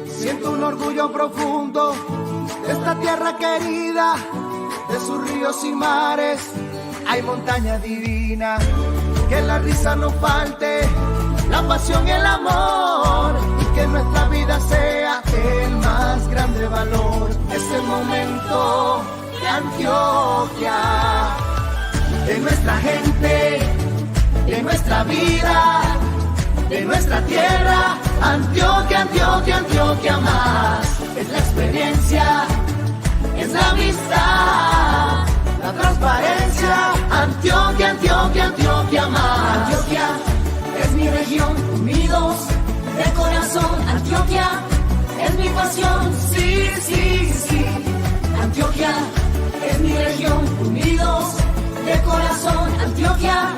Siento un orgullo profundo de esta tierra querida, de sus ríos y mares. Hay montaña divina, que la risa no falte, la pasión y el amor, y que nuestra vida sea el más grande valor. Es el momento de Antioquia, de nuestra gente, de nuestra vida, de nuestra tierra. Antioquia, Antioquia, Antioquia más. Es la experiencia, es la amistad, la transparencia. Antioquia, Antioquia, Antioquia más. Antioquia es mi región, unidos de corazón. Antioquia es mi pasión, sí, sí, sí. Antioquia es mi región, unidos de corazón. Antioquia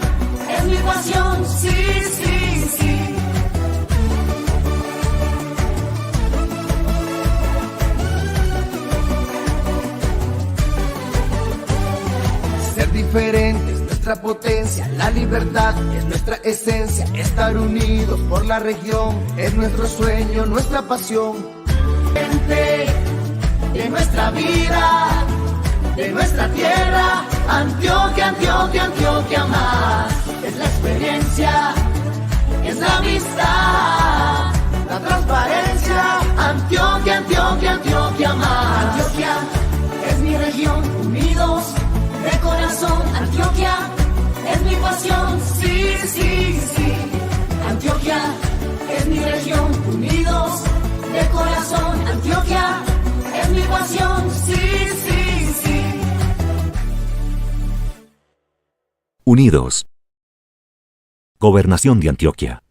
es mi pasión, sí, sí, sí. Ser diferente es nuestra potencia, la libertad es nuestra esencia. Estar unidos por la región es nuestro sueño, nuestra pasión. Gente de nuestra vida, de nuestra tierra. Antioquia, Antioquia, Antioquia más. Es la experiencia, es la amistad, la transparencia. Antioquia, Antioquia, Antioquia más. Antioquia es mi región, unidos de corazón. Antioquia es mi pasión, sí, sí, sí. Antioquia es mi región, unidos de corazón. Antioquia es mi pasión, sí, sí, sí. Unidos. Gobernación de Antioquia.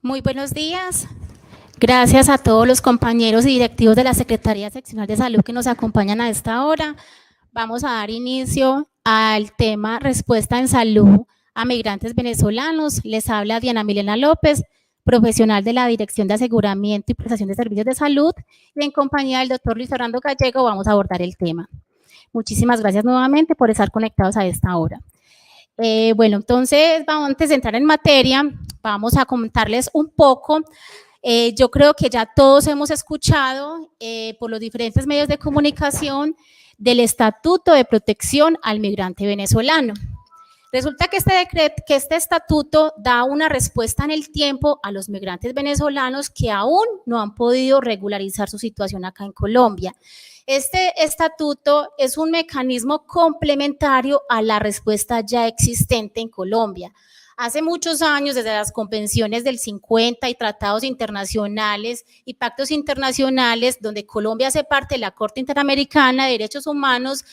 Muy buenos días. Gracias a todos los compañeros y directivos de la Secretaría Seccional de Salud que nos acompañan a esta hora. Vamos a dar inicio al tema Respuesta en Salud a Migrantes Venezolanos. Les habla Diana Milena López, profesional de la Dirección de Aseguramiento y Prestación de Servicios de Salud, y en compañía del doctor Luis Orlando Gallego vamos a abordar el tema. Muchísimas gracias nuevamente por estar conectados a esta hora. Bueno, entonces, antes de entrar en materia, vamos a comentarles un poco. Yo creo que ya todos hemos escuchado por los diferentes medios de comunicación del Estatuto de Protección al Migrante Venezolano. Resulta que este estatuto da una respuesta en el tiempo a los migrantes venezolanos que aún no han podido regularizar su situación acá en Colombia. Este estatuto es un mecanismo complementario a la respuesta ya existente en Colombia. Hace muchos años, desde las convenciones del 50 y tratados internacionales y pactos internacionales, donde Colombia hace parte de la Corte Interamericana de Derechos Humanos,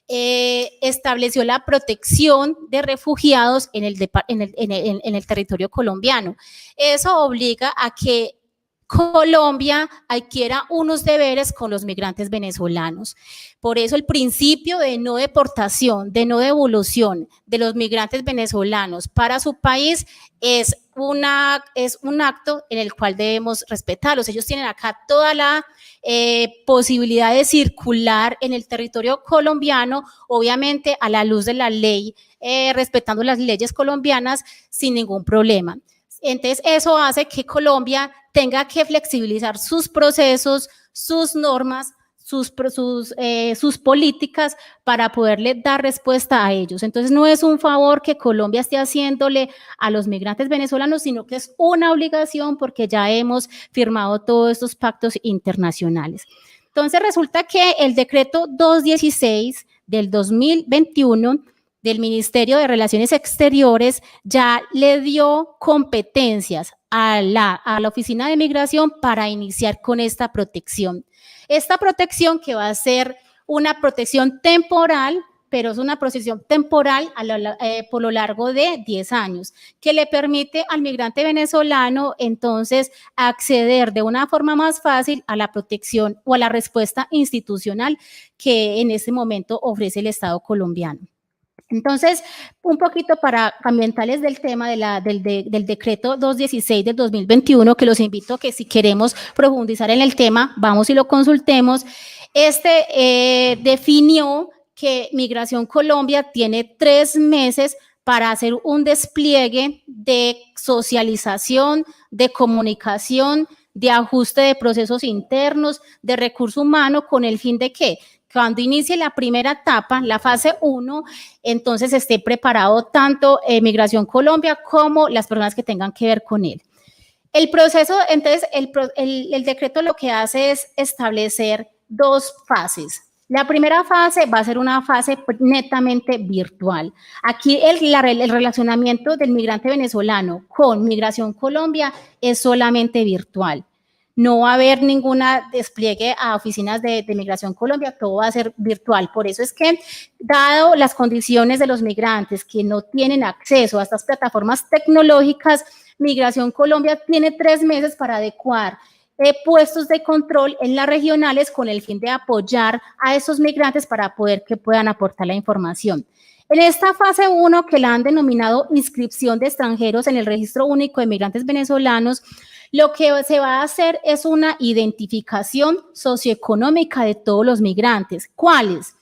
estableció la protección de refugiados en el territorio colombiano. Eso obliga a que Colombia adquiera unos deberes con los migrantes venezolanos. Por eso el principio de no deportación, de no devolución de los migrantes venezolanos para su país es un acto en el cual debemos respetarlos. Ellos tienen acá toda la posibilidad de circular en el territorio colombiano, obviamente a la luz de la ley, respetando las leyes colombianas sin ningún problema. Entonces, eso hace que Colombia tenga que flexibilizar sus procesos, sus normas, sus políticas para poderle dar respuesta a ellos. Entonces, no es un favor que Colombia esté haciéndole a los migrantes venezolanos, sino que es una obligación porque ya hemos firmado todos estos pactos internacionales. Entonces, resulta que el decreto 216 del 2021 del Ministerio de Relaciones Exteriores ya le dio competencias a la Oficina de Migración para iniciar con esta protección. Esta protección que va a ser una protección temporal, pero es una protección temporal por lo largo de 10 años, que le permite al migrante venezolano entonces acceder de una forma más fácil a la protección o a la respuesta institucional que en este momento ofrece el Estado colombiano. Entonces, un poquito para ambientales del tema del decreto 216 del 2021, que los invito a que si queremos profundizar en el tema, vamos y lo consultemos. Definió que Migración Colombia tiene 3 meses para hacer un despliegue de socialización, de comunicación, de ajuste de procesos internos, de recurso humano, con el fin de que cuando inicie la primera etapa, la fase 1, entonces esté preparado tanto Migración Colombia como las personas que tengan que ver con él. El proceso, entonces, el decreto lo que hace es establecer 2 fases. La primera fase va a ser una fase netamente virtual. Aquí el relacionamiento del migrante venezolano con Migración Colombia es solamente virtual. No va a haber ningún despliegue a oficinas de Migración Colombia, todo va a ser virtual. Por eso es que, dado las condiciones de los migrantes que no tienen acceso a estas plataformas tecnológicas, Migración Colombia tiene 3 meses para adecuar puestos de control en las regionales con el fin de apoyar a esos migrantes para poder que puedan aportar la información. En esta fase 1, que la han denominado inscripción de extranjeros en el Registro Único de Migrantes Venezolanos, lo que se va a hacer es una identificación socioeconómica de todos los migrantes. ¿Cuáles?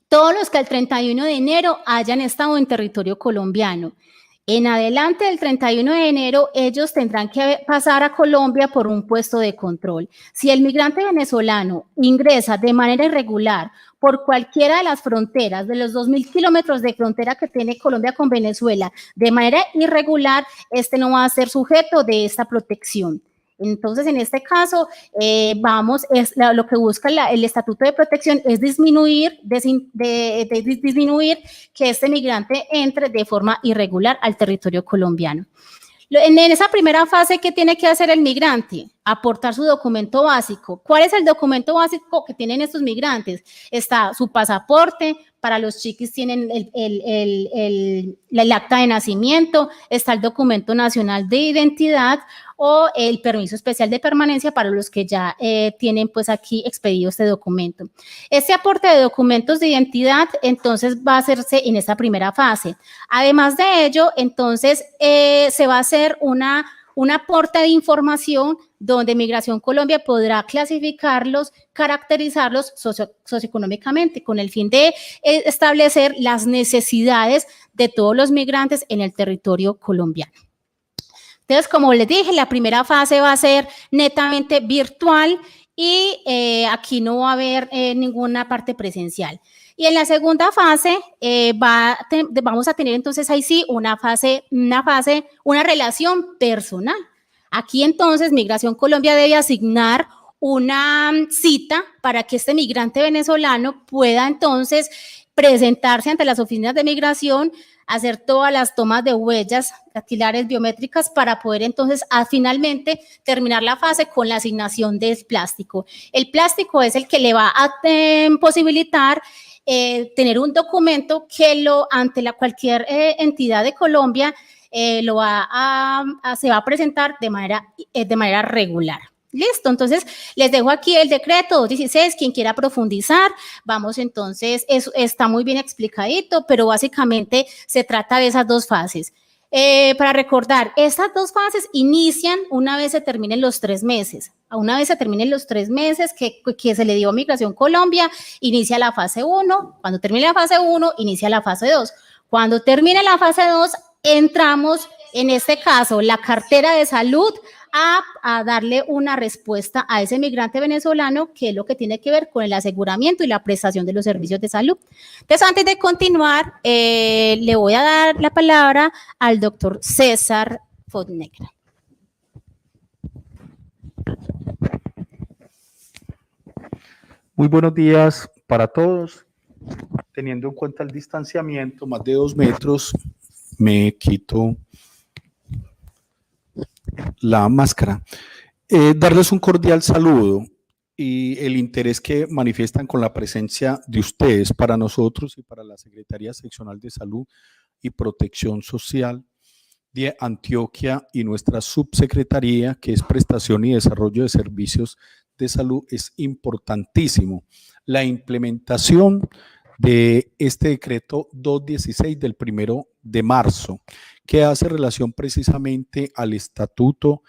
Todos los que al 31 de enero hayan estado en territorio colombiano. En adelante del 31 de enero, ellos tendrán que pasar a Colombia por un puesto de control. Si el migrante venezolano ingresa de manera irregular por cualquiera de las fronteras, de los 2.000 kilómetros de frontera que tiene Colombia con Venezuela, de manera irregular, este no va a ser sujeto de esta protección. Entonces, en este caso, lo que busca el Estatuto de Protección es disminuir que este migrante entre de forma irregular al territorio colombiano. En esa primera fase, ¿qué tiene que hacer el migrante? Aportar su documento básico. ¿Cuál es el documento básico que tienen estos migrantes? Está su pasaporte, para los chiquis tienen el acta de nacimiento, está el documento nacional de identidad o el permiso especial de permanencia para los que ya tienen pues aquí expedido este documento. Este aporte de documentos de identidad entonces va a hacerse en esta primera fase. Además de ello, entonces se va a hacer un aporte de información donde Migración Colombia podrá clasificarlos, caracterizarlos socioeconómicamente con el fin de establecer las necesidades de todos los migrantes en el territorio colombiano. Entonces, como les dije, la primera fase va a ser netamente virtual y aquí no va a haber ninguna parte presencial. Y en la segunda fase vamos a tener entonces ahí sí una relación personal. Aquí entonces Migración Colombia debe asignar una cita para que este migrante venezolano pueda entonces presentarse ante las oficinas de migración, hacer todas las tomas de huellas dactilares biométricas para poder entonces finalmente terminar la fase con la asignación del plástico. El plástico es el que le va a posibilitar tener un documento que ante cualquier entidad de Colombia se va a presentar de manera regular. Listo, entonces les dejo aquí el decreto 216, quien quiera profundizar, vamos entonces, está muy bien explicadito, pero básicamente se trata de esas 2 fases. Para recordar, estas 2 fases inician una vez se terminen los 3 meses. Una vez se terminen los 3 meses que se le dio a Migración Colombia, inicia la fase 1. Cuando termine la fase 1, inicia la fase 2. Cuando termine la fase 2, entramos, en este caso, la cartera de salud a darle una respuesta a ese migrante venezolano, que es lo que tiene que ver con el aseguramiento y la prestación de los servicios de salud. Entonces, antes de continuar, le voy a dar la palabra al doctor César Fonnegra. Muy buenos días para todos. Teniendo en cuenta el distanciamiento, más de 2 metros, me quito la máscara. Darles un cordial saludo y el interés que manifiestan con la presencia de ustedes para nosotros y para la Secretaría Seccional de Salud y Protección Social de Antioquia y nuestra subsecretaría, que es Prestación y Desarrollo de Servicios de Salud, es importantísimo. La implementación de este decreto 216 del 1 de marzo, que hace relación precisamente al Estatuto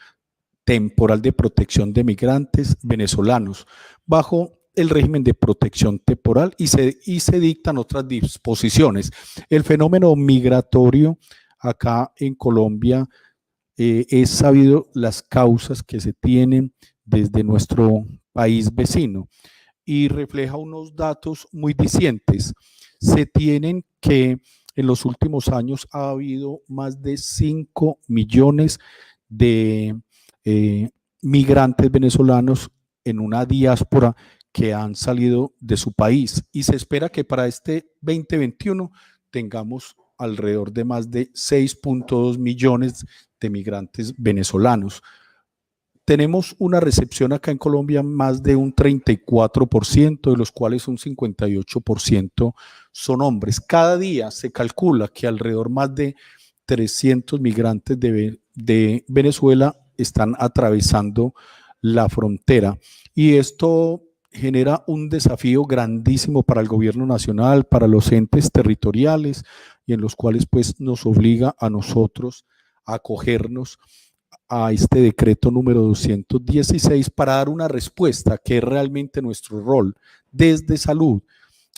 Temporal de Protección de Migrantes Venezolanos, bajo el régimen de protección temporal y se dictan otras disposiciones. El fenómeno migratorio acá en Colombia es sabido las causas que se tienen desde nuestro país vecino y refleja unos datos muy dicientes. Se tienen que en los últimos años ha habido más de 5 millones de migrantes venezolanos en una diáspora que han salido de su país y se espera que para este 2021 tengamos alrededor de más de 6.2 millones de migrantes venezolanos. Tenemos una recepción acá en Colombia más de un 34%, de los cuales un 58% son hombres. Cada día se calcula que alrededor más de 300 migrantes de Venezuela están atravesando la frontera y esto genera un desafío grandísimo para el gobierno nacional, para los entes territoriales y en los cuales pues nos obliga a nosotros a acogernos a este decreto número 216 para dar una respuesta que es realmente nuestro rol desde salud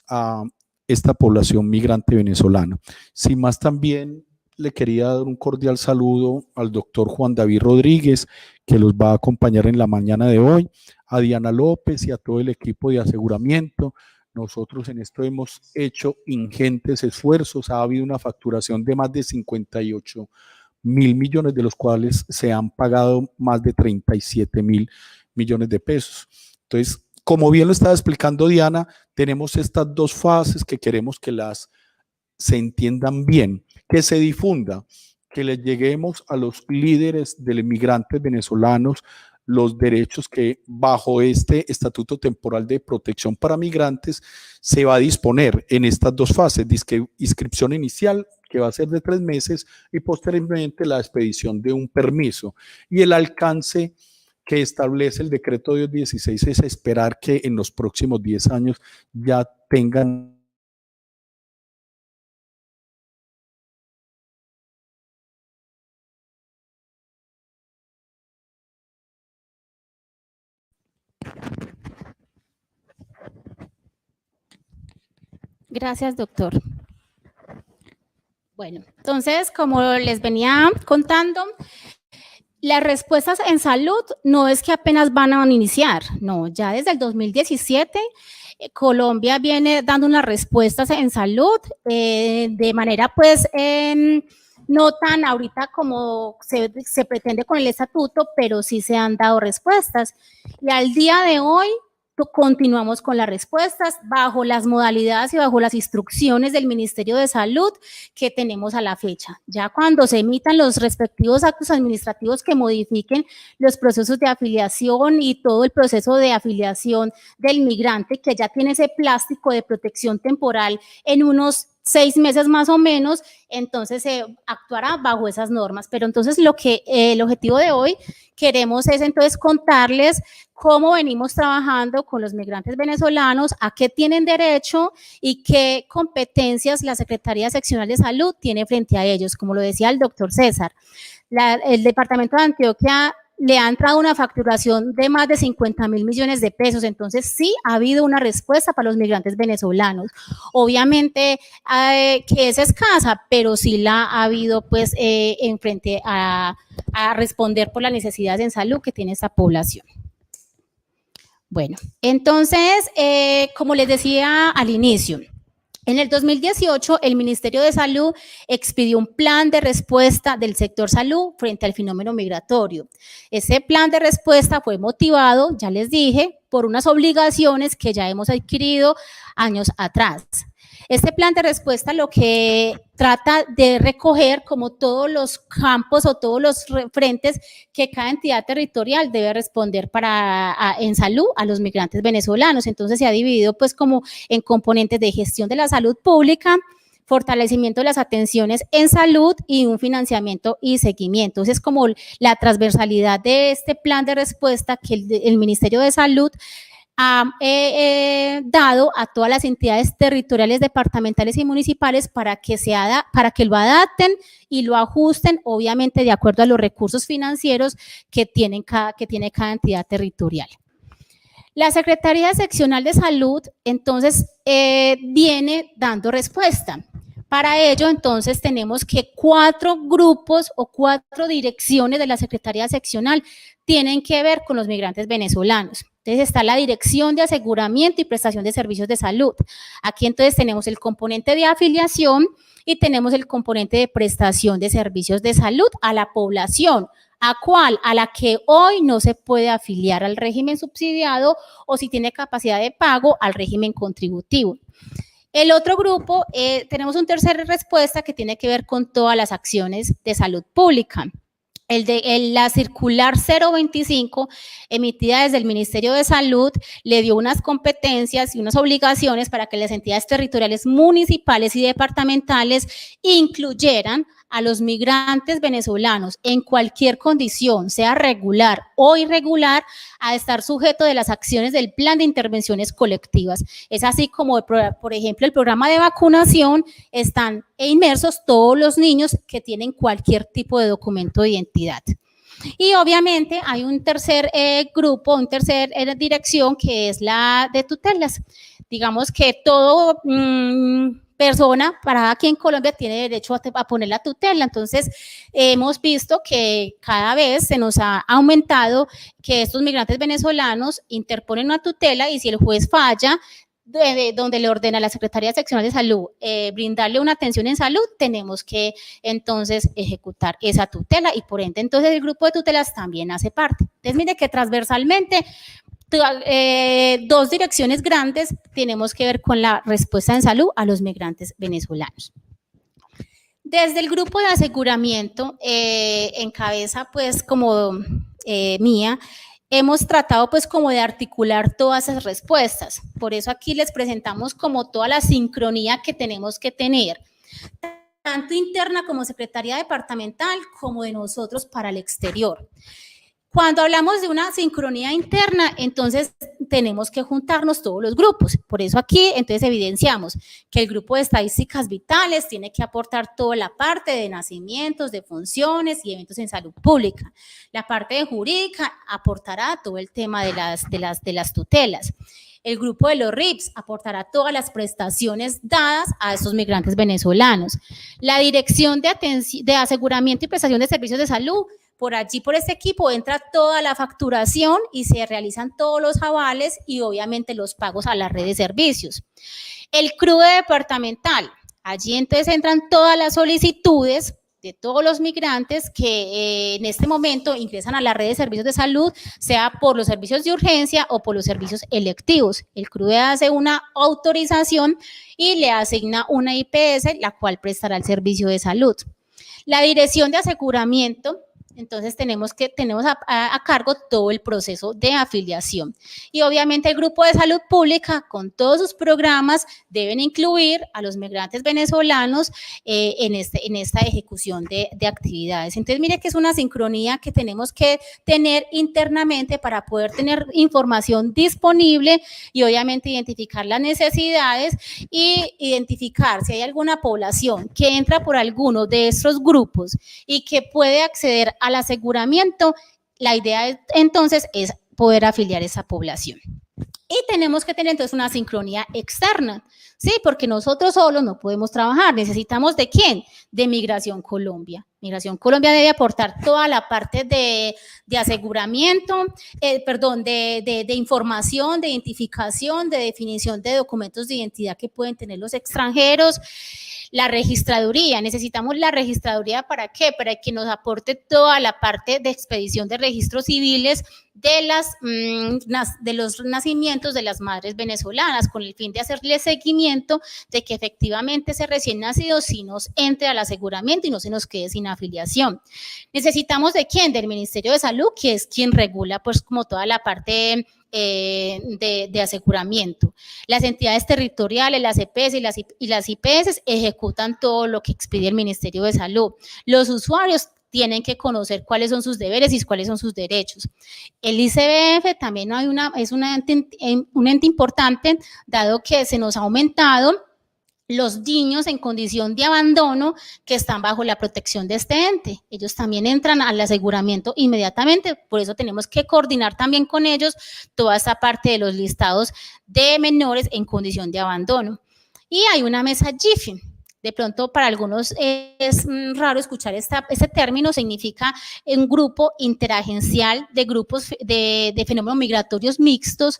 a esta población migrante venezolana. Sin más, también le quería dar un cordial saludo al doctor Juan David Rodríguez, que los va a acompañar en la mañana de hoy, a Diana López y a todo el equipo de aseguramiento. Nosotros en esto hemos hecho ingentes esfuerzos, ha habido una facturación de más de 58.000 millones, de los cuales se han pagado más de 37.000 millones de pesos. Entonces, como bien lo estaba explicando Diana, tenemos estas dos fases que queremos que se entiendan bien, que se difunda, que les lleguemos a los líderes de los migrantes venezolanos los derechos que bajo este Estatuto Temporal de Protección para Migrantes se va a disponer en estas dos fases, inscripción inicial, que va a ser de 3 meses, y posteriormente la expedición de un permiso. Y el alcance que establece el decreto 216 es esperar que en los próximos 10 años ya tengan Gracias, doctor. Bueno, entonces, como les venía contando, las respuestas en salud no es que apenas van a iniciar, no, ya desde el 2017 Colombia viene dando unas respuestas en salud de manera pues no tan ahorita como se pretende con el estatuto, pero sí se han dado respuestas y al día de hoy continuamos con las respuestas bajo las modalidades y bajo las instrucciones del Ministerio de Salud que tenemos a la fecha. Ya cuando se emitan los respectivos actos administrativos que modifiquen los procesos de afiliación y todo el proceso de afiliación del migrante que ya tiene ese plástico de protección temporal en unos 6 meses más o menos, entonces se actuará bajo esas normas. Pero entonces el objetivo de hoy queremos es entonces contarles cómo venimos trabajando con los migrantes venezolanos, a qué tienen derecho y qué competencias la Secretaría Seccional de Salud tiene frente a ellos. Como lo decía el doctor César, el Departamento de Antioquia le ha entrado una facturación de más de 50.000 millones de pesos, entonces sí ha habido una respuesta para los migrantes venezolanos. Obviamente que es escasa, pero sí la ha habido pues en frente a responder por las necesidades en salud que tiene esta población. Bueno, entonces, como les decía al inicio, en el 2018, el Ministerio de Salud expidió un plan de respuesta del sector salud frente al fenómeno migratorio. Ese plan de respuesta fue motivado, ya les dije, por unas obligaciones que ya hemos adquirido años atrás. Este plan de respuesta lo que trata de recoger como todos los campos o todos los frentes que cada entidad territorial debe responder en salud a los migrantes venezolanos. Entonces se ha dividido pues como en componentes de gestión de la salud pública, fortalecimiento de las atenciones en salud y un financiamiento y seguimiento. Entonces es como la transversalidad de este plan de respuesta que el Ministerio de Salud ha dado a todas las entidades territoriales, departamentales y municipales para que lo adapten y lo ajusten, obviamente de acuerdo a los recursos financieros que tiene cada entidad territorial. La Secretaría Seccional de Salud, entonces, viene dando respuesta. Para ello, entonces, tenemos que 4 grupos o 4 direcciones de la Secretaría Seccional tienen que ver con los migrantes venezolanos. Entonces, está la Dirección de Aseguramiento y Prestación de Servicios de Salud. Aquí, entonces, tenemos el componente de afiliación y tenemos el componente de prestación de servicios de salud a la población. ¿A cuál? A la que hoy no se puede afiliar al régimen subsidiado o si tiene capacidad de pago al régimen contributivo. El otro grupo, tenemos una tercera respuesta que tiene que ver con todas las acciones de salud pública. La circular 025 emitida desde el Ministerio de Salud le dio unas competencias y unas obligaciones para que las entidades territoriales municipales y departamentales incluyeran a los migrantes venezolanos en cualquier condición, sea regular o irregular, a estar sujeto de las acciones del plan de intervenciones colectivas. Es así como, por ejemplo, el programa de vacunación, están inmersos todos los niños que tienen cualquier tipo de documento de identidad. Y obviamente hay un tercer grupo, una tercera dirección que es la de tutelas. Digamos que todo persona parada aquí en Colombia tiene derecho a poner la tutela. Entonces, hemos visto que cada vez se nos ha aumentado que estos migrantes venezolanos interponen una tutela y si el juez falla, donde le ordena a la Secretaría Seccional de Salud brindarle una atención en salud, tenemos que entonces ejecutar esa tutela y por ende entonces el grupo de tutelas también hace parte. Entonces mire que transversalmente 2 direcciones grandes tenemos que ver con la respuesta en salud a los migrantes venezolanos. Desde el grupo de aseguramiento, en cabeza pues como mía, hemos tratado pues como de articular todas esas respuestas. Por eso aquí les presentamos como toda la sincronía que tenemos que tener, tanto interna como Secretaría Departamental, como de nosotros para el exterior. Cuando hablamos de una sincronía interna, entonces tenemos que juntarnos todos los grupos. Por eso aquí, entonces, evidenciamos que el grupo de estadísticas vitales tiene que aportar toda la parte de nacimientos, de funciones y eventos en salud pública. La parte de jurídica aportará todo el tema de las tutelas. El grupo de los RIPS aportará todas las prestaciones dadas a estos migrantes venezolanos. La Dirección de Aseguramiento y Prestación de Servicios de Salud, por allí, por este equipo, entra toda la facturación y se realizan todos los avales y obviamente los pagos a la red de servicios. El CRUDE departamental, allí entonces entran todas las solicitudes de todos los migrantes que en este momento ingresan a la red de servicios de salud, sea por los servicios de urgencia o por los servicios electivos. El CRUDE hace una autorización y le asigna una IPS, la cual prestará el servicio de salud. La Dirección de Aseguramiento, entonces tenemos a cargo todo el proceso de afiliación. Y obviamente el grupo de salud pública con todos sus programas deben incluir a los migrantes venezolanos en esta ejecución de actividades. Entonces mire que es una sincronía que tenemos que tener internamente para poder tener información disponible y obviamente identificar las necesidades y identificar si hay alguna población que entra por alguno de estos grupos y que puede acceder al aseguramiento. La idea entonces es poder afiliar esa población. Y tenemos que tener entonces una sincronía externa, ¿sí? Porque nosotros solos no podemos trabajar, necesitamos ¿de quién? De Migración Colombia. Migración Colombia debe aportar toda la parte de aseguramiento, de información, de identificación, de definición de documentos de identidad que pueden tener los extranjeros. La registraduría, necesitamos la registraduría ¿para qué? Para que nos aporte toda la parte de expedición de registros civiles de los nacimientos de las madres venezolanas, con el fin de hacerle seguimiento de que efectivamente ese recién nacido sí nos entre al aseguramiento y no se nos quede sin afiliación. Necesitamos ¿de quién? Del Ministerio de Salud, que es quien regula pues como toda la parte de aseguramiento. Las entidades territoriales, las EPS y las IPS ejecutan todo lo que expide el Ministerio de Salud. Los usuarios tienen que conocer cuáles son sus deberes y cuáles son sus derechos. El ICBF también es un ente importante, dado que se nos ha aumentado los niños en condición de abandono que están bajo la protección de este ente. Ellos también entran al aseguramiento inmediatamente, por eso tenemos que coordinar también con ellos toda esta parte de los listados de menores en condición de abandono. Y hay una mesa GIFIN. De pronto para algunos es raro escuchar este término, significa un grupo interagencial de grupos de fenómenos migratorios mixtos.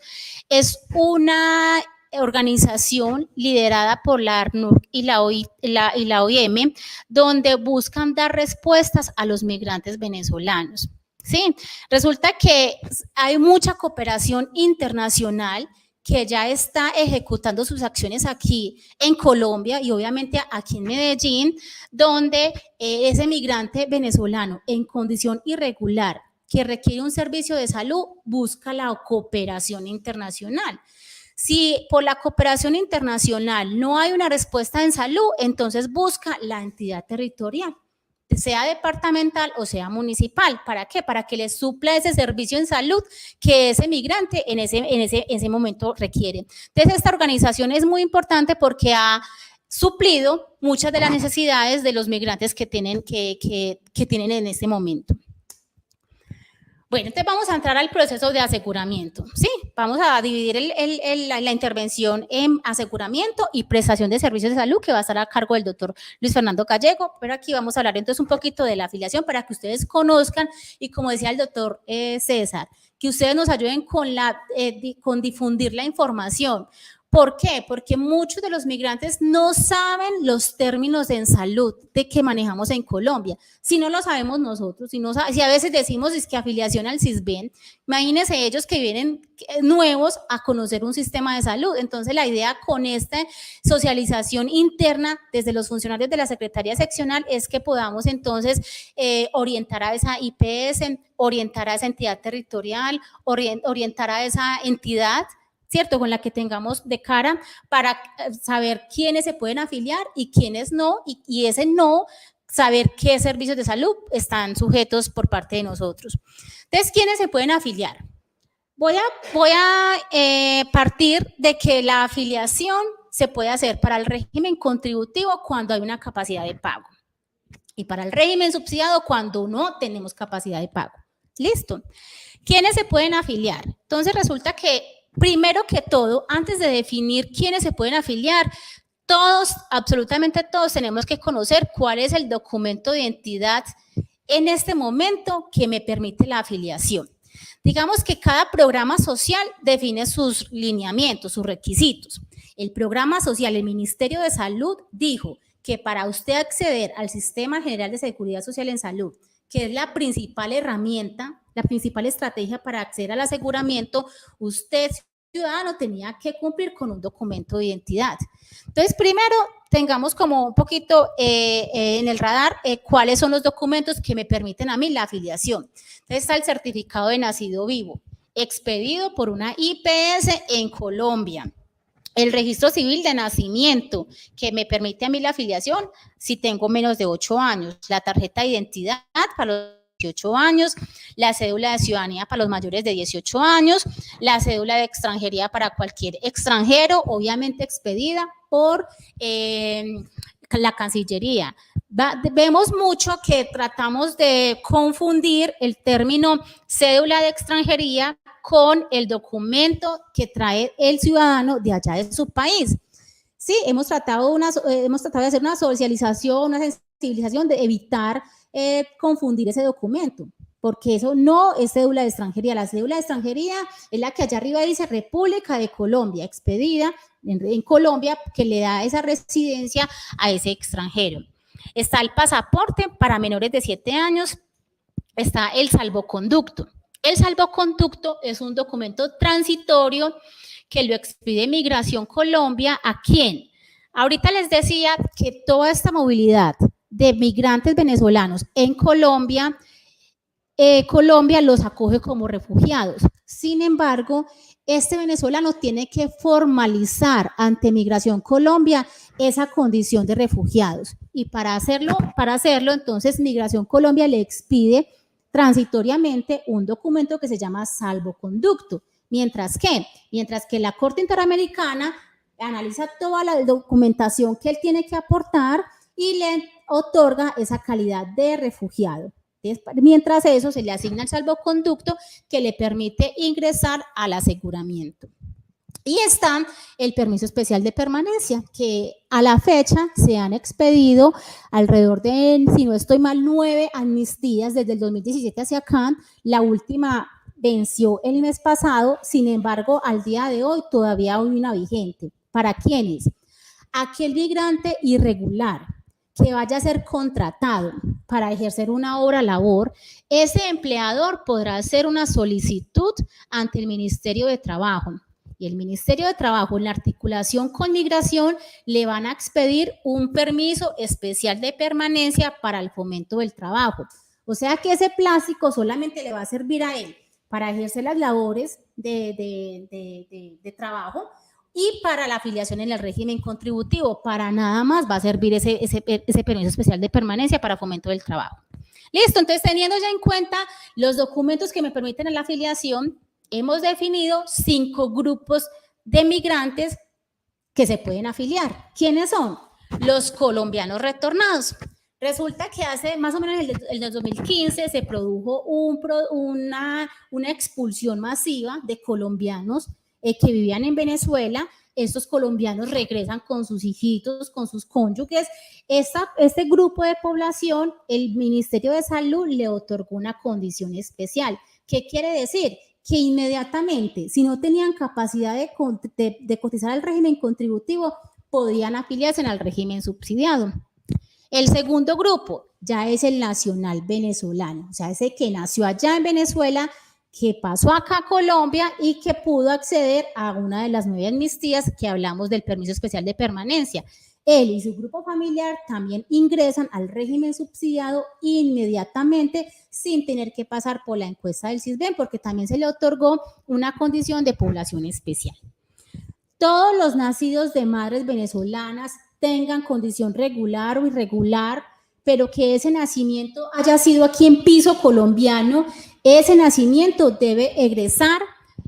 Es una organización liderada por la ACNUR y la OIM, donde buscan dar respuestas a los migrantes venezolanos. ¿Sí? Resulta que hay mucha cooperación internacional que ya está ejecutando sus acciones aquí en Colombia y obviamente aquí en Medellín, donde ese migrante venezolano en condición irregular que requiere un servicio de salud busca la cooperación internacional. Si por la cooperación internacional no hay una respuesta en salud, entonces busca la entidad territorial, sea departamental o sea municipal. ¿Para qué? Para que le supla ese servicio en salud que ese migrante en ese momento requiere. Entonces, esta organización es muy importante porque ha suplido muchas de las necesidades de los migrantes que tienen en este momento. Bueno, entonces vamos a entrar al proceso de aseguramiento, ¿sí? Vamos a dividir la intervención en aseguramiento y prestación de servicios de salud, que va a estar a cargo del doctor Luis Fernando Gallego, pero aquí vamos a hablar entonces un poquito de la afiliación para que ustedes conozcan y, como decía el doctor César, que ustedes nos ayuden con difundir la información. ¿Por qué? Porque muchos de los migrantes no saben los términos en salud de que manejamos en Colombia. Si no lo sabemos nosotros, si a veces decimos es que afiliación al CISBEN, imagínense ellos que vienen nuevos a conocer un sistema de salud. Entonces, la idea con esta socialización interna desde los funcionarios de la Secretaría Seccional es que podamos entonces orientar a esa IPS, orientar a esa entidad territorial, orientar a esa entidad, ¿cierto?, con la que tengamos de cara para saber quiénes se pueden afiliar y quiénes no, y ese no, saber qué servicios de salud están sujetos por parte de nosotros. Entonces, ¿quiénes se pueden afiliar? Voy a partir de que la afiliación se puede hacer para el régimen contributivo cuando hay una capacidad de pago y para el régimen subsidiado cuando no tenemos capacidad de pago. ¿Listo? ¿Quiénes se pueden afiliar? Entonces, resulta que primero que todo, antes de definir quiénes se pueden afiliar, todos, absolutamente todos, tenemos que conocer cuál es el documento de identidad en este momento que me permite la afiliación. Digamos que cada programa social define sus lineamientos, sus requisitos. El programa social, el Ministerio de Salud dijo que para usted acceder al Sistema General de Seguridad Social en Salud, que es la principal herramienta, la principal estrategia para acceder al aseguramiento, usted, ciudadano, tenía que cumplir con un documento de identidad. Entonces, primero, tengamos como un poquito en el radar cuáles son los documentos que me permiten a mí la afiliación. Entonces, está el certificado de nacido vivo, expedido por una IPS en Colombia. El registro civil de nacimiento, que me permite a mí la afiliación si tengo menos de 8 años. La tarjeta de identidad para los 18 años, la cédula de ciudadanía para los mayores de 18 años, la cédula de extranjería para cualquier extranjero, obviamente expedida por la Cancillería. Vemos mucho que tratamos de confundir el término cédula de extranjería con el documento que trae el ciudadano de allá de su país. Sí, hemos tratado de hacer una socialización, una sensibilización, de evitar confundir ese documento, porque eso no es cédula de extranjería. La cédula de extranjería es la que allá arriba dice República de Colombia, expedida en Colombia, que le da esa residencia a ese extranjero. Está el pasaporte para menores de 7 años, está el salvoconducto. El salvoconducto es un documento transitorio que lo expide Migración Colombia. ¿A quién? Ahorita les decía que toda esta movilidad de migrantes venezolanos en Colombia, Colombia los acoge como refugiados. Sin embargo, este venezolano tiene que formalizar ante Migración Colombia esa condición de refugiados. Y para hacerlo, entonces Migración Colombia le expide transitoriamente un documento que se llama salvoconducto. Mientras que la Corte Interamericana analiza toda la documentación que él tiene que aportar y le otorga esa calidad de refugiado. Mientras eso se le asigna el salvoconducto que le permite ingresar al aseguramiento. Y está el permiso especial de permanencia, que a la fecha se han expedido alrededor de, si no estoy mal, 9 amnistías desde el 2017 hacia acá. La última venció el mes pasado, sin embargo, al día de hoy todavía hay una vigente. ¿Para quiénes? Aquel migrante irregular que vaya a ser contratado para ejercer una obra labor, ese empleador podrá hacer una solicitud ante el Ministerio de Trabajo. Y el Ministerio de Trabajo, en la articulación con Migración, le van a expedir un permiso especial de permanencia para el fomento del trabajo. O sea que ese plástico solamente le va a servir a él para ejercer las labores de trabajo y para la afiliación en el régimen contributivo. Para nada más va a servir ese permiso especial de permanencia para fomento del trabajo. Listo, entonces teniendo ya en cuenta los documentos que me permiten la afiliación, hemos definido 5 grupos de migrantes que se pueden afiliar. ¿Quiénes son? Los colombianos retornados. Resulta que hace más o menos en el 2015 se produjo una expulsión masiva de colombianos que vivían en Venezuela. Estos colombianos regresan con sus hijitos, con sus cónyuges. Este grupo de población, el Ministerio de Salud le otorgó una condición especial. ¿Qué quiere decir? Que inmediatamente, si no tenían capacidad de cotizar al régimen contributivo, podían afiliarse al régimen subsidiado. El segundo grupo ya es el nacional venezolano, o sea, ese que nació allá en Venezuela, que pasó acá a Colombia y que pudo acceder a una de las 9 amnistías que hablamos del permiso especial de permanencia. Él y su grupo familiar también ingresan al régimen subsidiado inmediatamente sin tener que pasar por la encuesta del CISBEN, porque también se le otorgó una condición de población especial. Todos los nacidos de madres venezolanas, tengan condición regular o irregular, pero que ese nacimiento haya sido aquí en piso colombiano, ese nacimiento debe egresar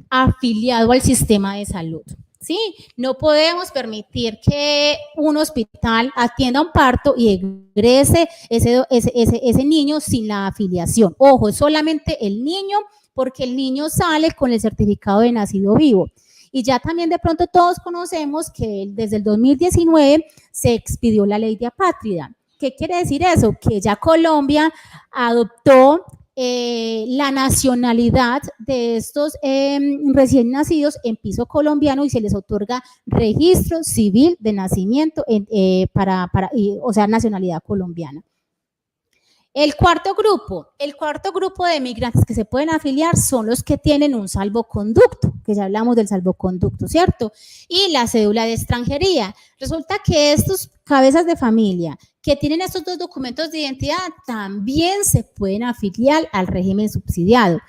afiliado al sistema de salud. ¿Sí? No podemos permitir que un hospital atienda un parto y egrese ese niño sin la afiliación. Ojo, es solamente el niño, porque el niño sale con el certificado de nacido vivo. Y ya también de pronto todos conocemos que desde el 2019 se expidió la ley de apátrida. ¿Qué quiere decir eso? Que ya Colombia adoptó la nacionalidad de estos recién nacidos en piso colombiano y se les otorga registro civil de nacimiento, o sea, nacionalidad colombiana. El cuarto grupo de migrantes que se pueden afiliar son los que tienen un salvoconducto, que ya hablamos del salvoconducto, ¿cierto? Y la cédula de extranjería. Resulta que estos cabezas de familia que tienen estos 2 documentos de identidad también se pueden afiliar al régimen subsidiado.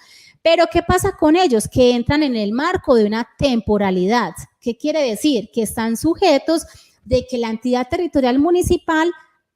Pero ¿qué pasa con ellos? Que entran en el marco de una temporalidad. ¿Qué quiere decir? Que están sujetos de que la entidad territorial municipal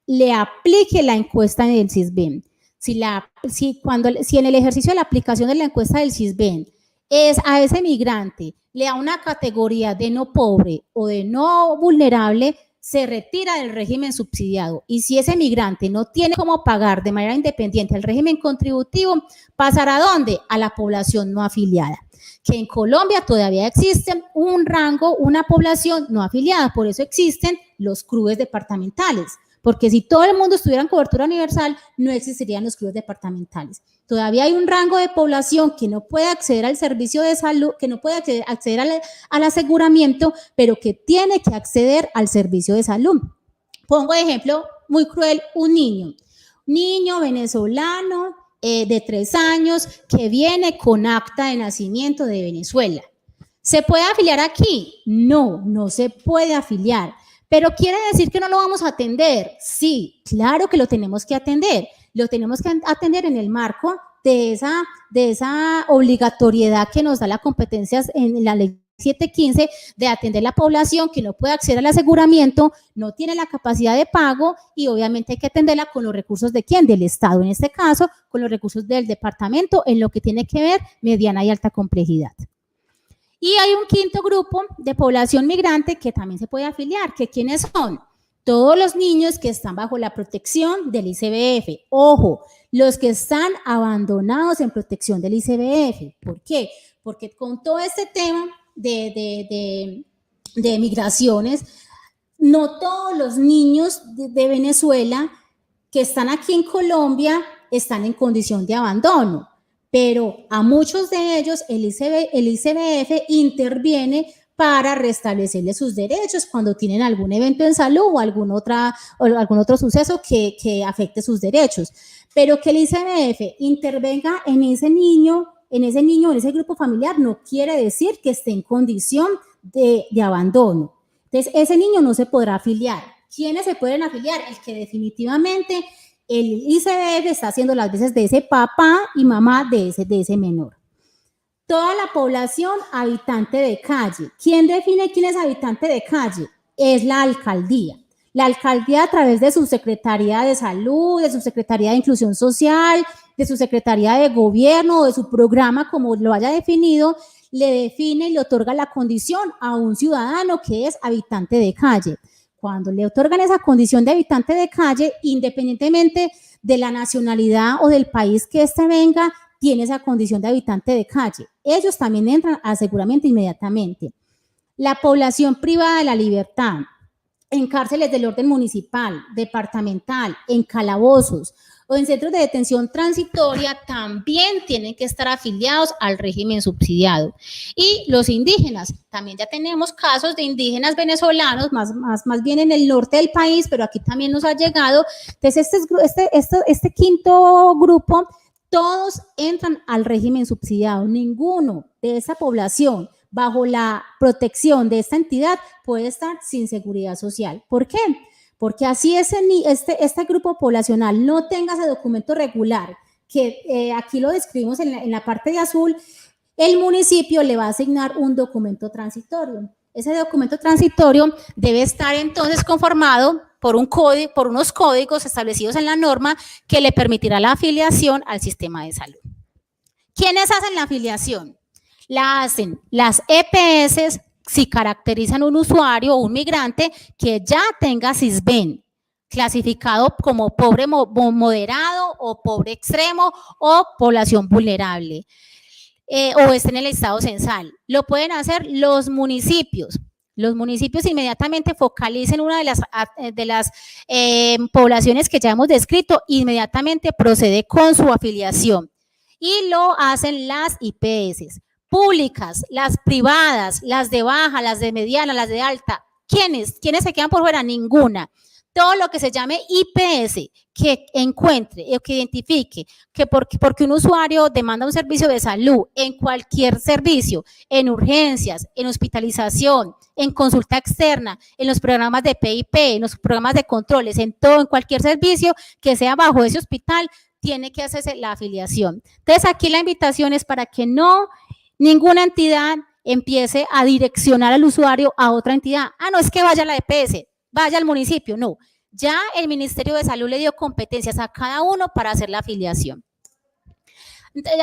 le aplique la encuesta del CISBEN. Si en el ejercicio de la aplicación de la encuesta del CISBEN es a ese migrante le da una categoría de no pobre o de no vulnerable, se retira del régimen subsidiado. Y si ese migrante no tiene cómo pagar de manera independiente el régimen contributivo, ¿pasará a dónde? A la población no afiliada. Que en Colombia todavía existe un rango, una población no afiliada, por eso existen los CRUES departamentales. Porque si todo el mundo estuviera en cobertura universal, no existirían los CRUES departamentales. Todavía hay un rango de población que no puede acceder al servicio de salud, que no puede acceder al aseguramiento, pero que tiene que acceder al servicio de salud. Pongo de ejemplo muy cruel un niño venezolano de 3 años que viene con acta de nacimiento de Venezuela. ¿Se puede afiliar aquí? No, no se puede afiliar. ¿Pero quiere decir que no lo vamos a atender? Sí, claro que lo tenemos que atender. Lo tenemos que atender en el marco de esa obligatoriedad que nos da la competencia en la ley 715 de atender la población que no puede acceder al aseguramiento, no tiene la capacidad de pago y obviamente hay que atenderla con los recursos de ¿quién? Del Estado, en este caso con los recursos del departamento en lo que tiene que ver mediana y alta complejidad. Y hay un quinto grupo de población migrante que también se puede afiliar, que ¿quiénes son? Todos los niños que están bajo la protección del ICBF. Ojo, los que están abandonados en protección del ICBF. ¿Por qué? Porque con todo este tema de migraciones, no todos los niños de Venezuela que están aquí en Colombia están en condición de abandono, pero a muchos de ellos el ICBF interviene para restablecerles sus derechos cuando tienen algún evento en salud o algún otro suceso que afecte sus derechos. Pero que el ICBF intervenga en ese niño, en ese grupo familiar, no quiere decir que esté en condición de abandono. Entonces, ese niño no se podrá afiliar. ¿Quiénes se pueden afiliar? El que definitivamente el ICBF está haciendo las veces de ese papá y mamá de ese menor. Toda la población habitante de calle. ¿Quién define quién es habitante de calle? Es la alcaldía. La alcaldía, a través de su Secretaría de Salud, de su Secretaría de Inclusión Social, de su Secretaría de Gobierno o de su programa, como lo haya definido, le define y le otorga la condición a un ciudadano que es habitante de calle. Cuando le otorgan esa condición de habitante de calle, independientemente de la nacionalidad o del país que éste venga, tiene esa condición de habitante de calle. Ellos también entran al aseguramiento inmediatamente. La población privada de la libertad, en cárceles del orden municipal, departamental, en calabozos o en centros de detención transitoria, también tienen que estar afiliados al régimen subsidiado. Y los indígenas, también ya tenemos casos de indígenas venezolanos, más bien en el norte del país, pero aquí también nos ha llegado. Entonces, este quinto grupo, todos entran al régimen subsidiado. Ninguno de esa población bajo la protección de esta entidad puede estar sin seguridad social. ¿Por qué? Porque así este grupo poblacional no tenga ese documento regular, que aquí lo describimos en la parte de azul, el municipio le va a asignar un documento transitorio. Ese documento transitorio debe estar entonces conformado por unos códigos establecidos en la norma que le permitirá la afiliación al sistema de salud. ¿Quiénes hacen la afiliación? La hacen las EPS si caracterizan un usuario o un migrante que ya tenga SISBEN, clasificado como pobre moderado o pobre extremo o población vulnerable, o esté en el estado censal. Lo pueden hacer los municipios. Los municipios inmediatamente focalicen una de las poblaciones que ya hemos descrito, inmediatamente procede con su afiliación. Y lo hacen las IPS. Públicas, las privadas, las de baja, las de mediana, las de alta. ¿Quiénes se quedan por fuera? Ninguna. Todo lo que se llame IPS, que encuentre o que identifique que porque un usuario demanda un servicio de salud en cualquier servicio, en urgencias, en hospitalización, en consulta externa, en los programas de PIP, en los programas de controles, en todo, en cualquier servicio que sea bajo ese hospital, tiene que hacerse la afiliación. Entonces, aquí la invitación es para que ninguna entidad empiece a direccionar al usuario a otra entidad. No, es que vaya a la EPS, vaya al municipio. No, ya el Ministerio de Salud le dio competencias a cada uno para hacer la afiliación.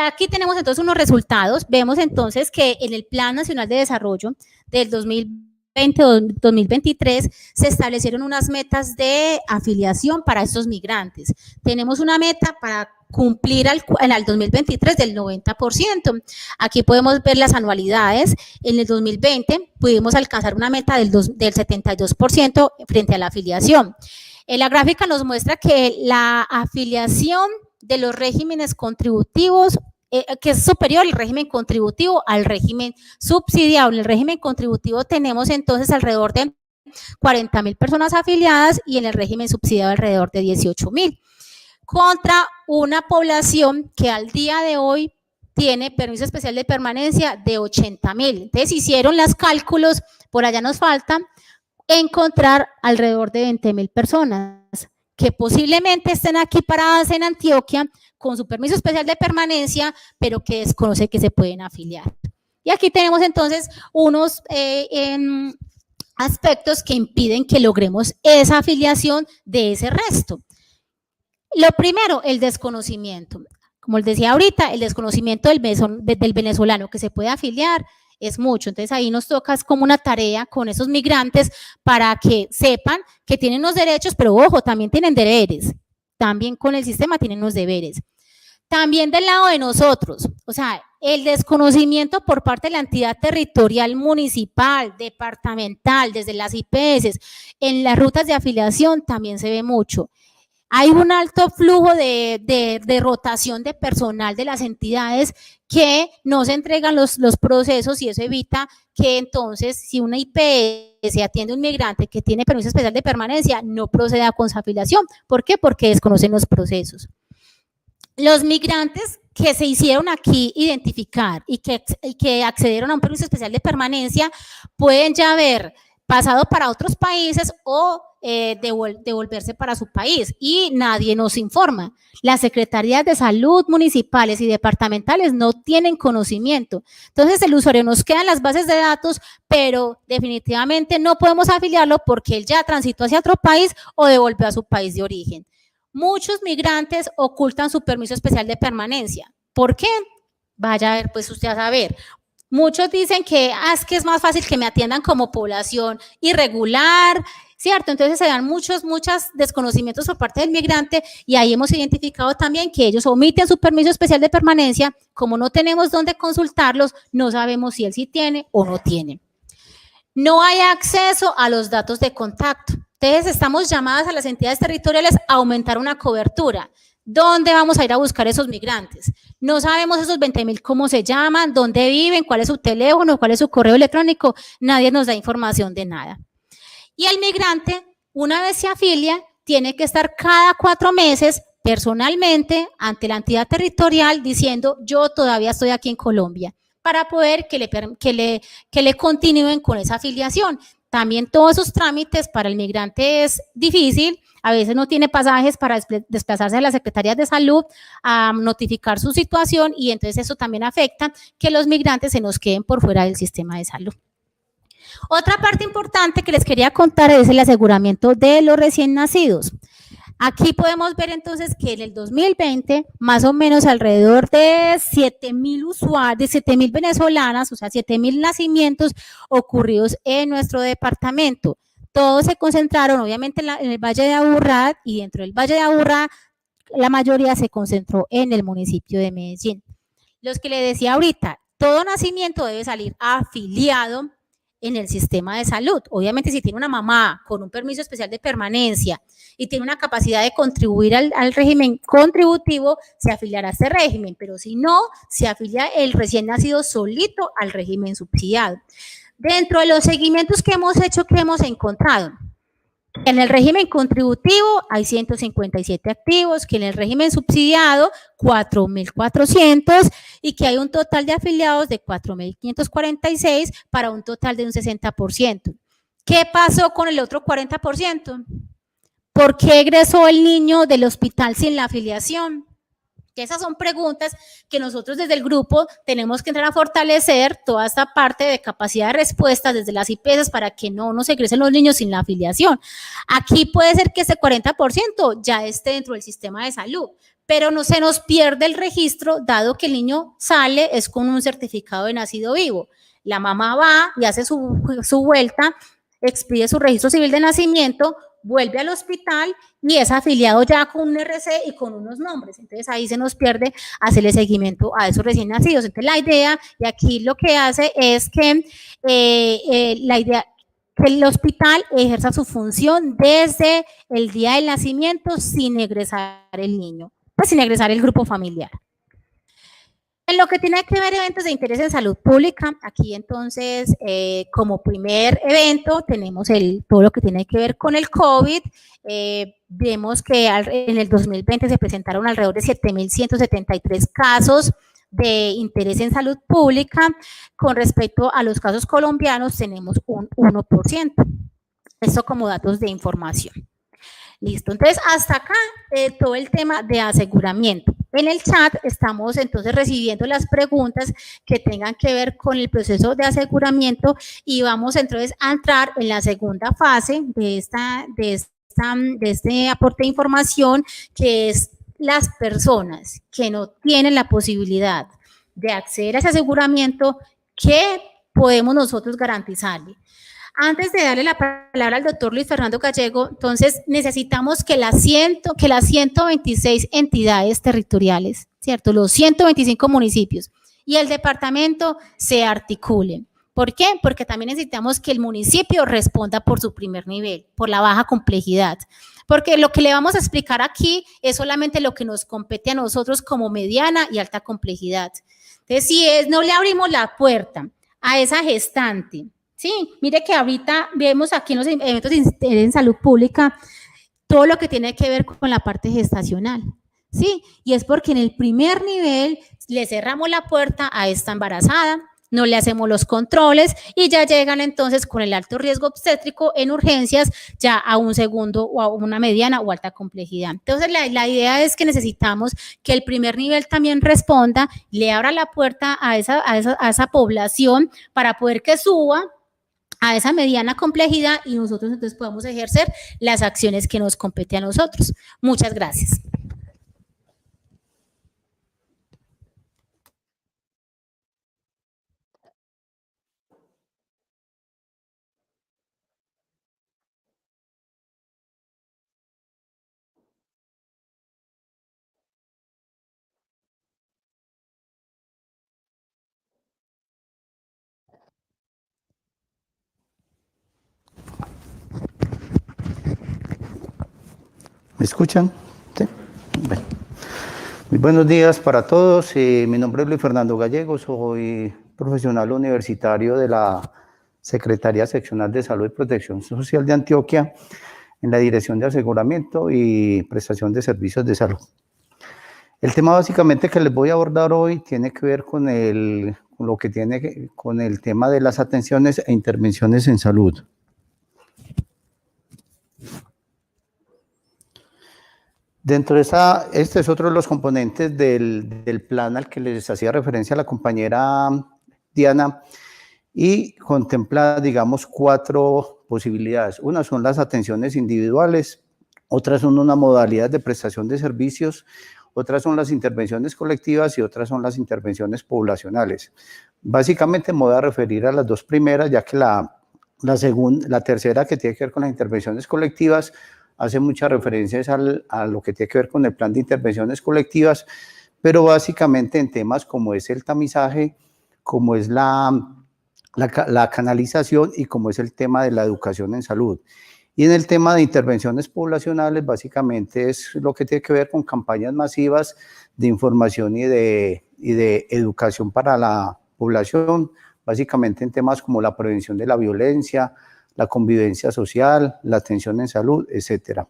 Aquí tenemos entonces unos resultados. Vemos entonces que en el Plan Nacional de Desarrollo del 2020-2023 se establecieron unas metas de afiliación para estos migrantes. Tenemos una meta para cumplir en el 2023 del 90%. Aquí podemos ver las anualidades. En el 2020 pudimos alcanzar una meta del 72% frente a la afiliación. La gráfica nos muestra que la afiliación de los regímenes contributivos, que es superior el régimen contributivo al régimen subsidiado. En el régimen contributivo tenemos entonces alrededor de 40.000 personas afiliadas y en el régimen subsidiado alrededor de 18.000. Contra una población que al día de hoy tiene permiso especial de permanencia de 80.000. Entonces hicieron los cálculos, por allá nos falta encontrar alrededor de 20.000 personas que posiblemente estén aquí paradas en Antioquia con su permiso especial de permanencia, pero que desconoce que se pueden afiliar. Y aquí tenemos entonces unos aspectos que impiden que logremos esa afiliación de ese resto. Lo primero, el desconocimiento. Como les decía ahorita, el desconocimiento del venezolano que se puede afiliar es mucho. Entonces ahí nos toca, es como una tarea con esos migrantes para que sepan que tienen los derechos, pero ojo, también tienen deberes. También con el sistema tienen los deberes. También del lado de nosotros, o sea, el desconocimiento por parte de la entidad territorial municipal, departamental, desde las IPS, en las rutas de afiliación también se ve mucho. Hay un alto flujo de rotación de personal de las entidades que no se entregan los procesos y eso evita que entonces si una IPS atiende a un migrante que tiene permiso especial de permanencia, no proceda con su afiliación. ¿Por qué? Porque desconocen los procesos. Los migrantes que se hicieron aquí identificar y que accedieron a un permiso especial de permanencia pueden ya haber pasado para otros países o devolverse para su país y nadie nos informa. Las secretarías de salud municipales y departamentales no tienen conocimiento. Entonces el usuario nos queda en las bases de datos, pero definitivamente no podemos afiliarlo porque él ya transitó hacia otro país o devolvió a su país de origen. Muchos migrantes ocultan su permiso especial de permanencia. ¿Por qué? Vaya a ver, pues usted a saber. Muchos dicen que es que es más fácil que me atiendan como población irregular, ¿cierto? Entonces se dan muchos desconocimientos por parte del migrante y ahí hemos identificado también que ellos omiten su permiso especial de permanencia. Como no tenemos dónde consultarlos, no sabemos si él sí tiene o no tiene. No hay acceso a los datos de contacto. Entonces estamos llamadas a las entidades territoriales a aumentar una cobertura. ¿Dónde vamos a ir a buscar esos migrantes? No sabemos esos 20.000 cómo se llaman, dónde viven, cuál es su teléfono, cuál es su correo electrónico. Nadie nos da información de nada. Y el migrante, una vez se afilia, tiene que estar cada 4 meses personalmente ante la entidad territorial diciendo yo todavía estoy aquí en Colombia para poder que le continúen con esa afiliación. También todos esos trámites para el migrante es difícil, a veces no tiene pasajes para desplazarse a las secretarías de salud a notificar su situación y entonces eso también afecta que los migrantes se nos queden por fuera del sistema de salud. Otra parte importante que les quería contar es el aseguramiento de los recién nacidos. Aquí podemos ver entonces que en el 2020, más o menos alrededor de 7.000 usuarios, de 7.000 venezolanas, o sea, 7.000 nacimientos ocurridos en nuestro departamento. Todos se concentraron, obviamente, en el Valle de Aburrá y dentro del Valle de Aburrá, la mayoría se concentró en el municipio de Medellín. Los que le decía ahorita, todo nacimiento debe salir afiliado en el sistema de salud. Obviamente, si tiene una mamá con un permiso especial de permanencia y tiene una capacidad de contribuir al régimen contributivo, se afiliará a este régimen, pero si no, se afilia el recién nacido solito al régimen subsidiado. Dentro de los seguimientos que hemos hecho, ¿qué hemos encontrado? En el régimen contributivo hay 157 activos, que en el régimen subsidiado 4.400 y que hay un total de afiliados de 4.546 para un total de un 60%. ¿Qué pasó con el otro 40%? ¿Por qué egresó el niño del hospital sin la afiliación? Que esas son preguntas que nosotros desde el grupo tenemos que entrar a fortalecer toda esta parte de capacidad de respuesta desde las IPS para que no nos egresen los niños sin la afiliación. Aquí puede ser que ese 40% ya esté dentro del sistema de salud, pero no se nos pierde el registro dado que el niño sale es con un certificado de nacido vivo. La mamá va y hace su vuelta, expide su registro civil de nacimiento, vuelve al hospital y es afiliado ya con un RC y con unos nombres. Entonces ahí se nos pierde hacerle seguimiento a esos recién nacidos. Entonces la idea, y aquí lo que hace es que la idea que el hospital ejerza su función desde el día del nacimiento sin egresar el niño, pues sin egresar el grupo familiar. En lo que tiene que ver eventos de interés en salud pública, aquí entonces como primer evento tenemos todo lo que tiene que ver con el COVID. Vemos que en el 2020 se presentaron alrededor de 7.173 casos de interés en salud pública. Con respecto a los casos colombianos tenemos un 1%. Esto como datos de información. Listo, entonces hasta acá todo el tema de aseguramiento. En el chat estamos entonces recibiendo las preguntas que tengan que ver con el proceso de aseguramiento y vamos entonces a entrar en la segunda fase de este aporte de información, que es las personas que no tienen la posibilidad de acceder a ese aseguramiento, ¿qué podemos nosotros garantizarle. Antes de darle la palabra al doctor Luis Fernando Gallego, entonces necesitamos que las 126 entidades territoriales, ¿cierto? Los 125 municipios y el departamento se articulen. ¿Por qué? Porque también necesitamos que el municipio responda por su primer nivel, por la baja complejidad. Porque lo que le vamos a explicar aquí es solamente lo que nos compete a nosotros como mediana y alta complejidad. Entonces, si no le abrimos la puerta a esa gestante, sí, mire que ahorita vemos aquí en los eventos en salud pública todo lo que tiene que ver con la parte gestacional, sí, y es porque en el primer nivel le cerramos la puerta a esta embarazada, no le hacemos los controles y ya llegan entonces con el alto riesgo obstétrico en urgencias ya a un segundo o a una mediana o alta complejidad. Entonces la idea es que necesitamos que el primer nivel también responda, le abra la puerta a esa población para poder que suba a esa mediana complejidad y nosotros entonces podemos ejercer las acciones que nos compete a nosotros. Muchas gracias. ¿Me escuchan? ¿Sí? Bueno. Muy buenos días para todos. Mi nombre es Luis Fernando Gallego, soy profesional universitario de la Secretaría Seccional de Salud y Protección Social de Antioquia en la Dirección de Aseguramiento y Prestación de Servicios de Salud. El tema básicamente que les voy a abordar hoy tiene que ver con el tema de las atenciones e intervenciones en salud. Dentro de este es otro de los componentes del plan al que les hacía referencia la compañera Diana y contempla, digamos, 4 posibilidades. Una son las atenciones individuales, otras son una modalidad de prestación de servicios, otras son las intervenciones colectivas y otras son las intervenciones poblacionales. Básicamente me voy a referir a las 2 primeras, ya que la tercera, que tiene que ver con las intervenciones colectivas, hace muchas referencias a lo que tiene que ver con el plan de intervenciones colectivas, pero básicamente en temas como es el tamizaje, como es la canalización y como es el tema de la educación en salud. Y en el tema de intervenciones poblacionales, básicamente es lo que tiene que ver con campañas masivas de información y de educación para la población, básicamente en temas como la prevención de la violencia, la convivencia social, la atención en salud, etcétera.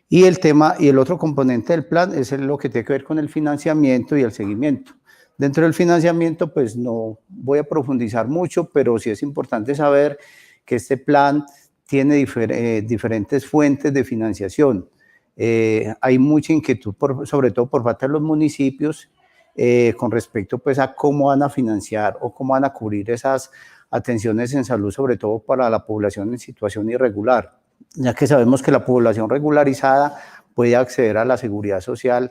Y el otro componente del plan es lo que tiene que ver con el financiamiento y el seguimiento. Dentro del financiamiento, pues no voy a profundizar mucho, pero sí es importante saber que este plan tiene diferentes fuentes de financiación. Hay mucha inquietud, sobre todo por parte de los municipios, con respecto pues a cómo van a financiar o cómo van a cubrir esas atenciones en salud, sobre todo para la población en situación irregular, ya que sabemos que la población regularizada puede acceder a la seguridad social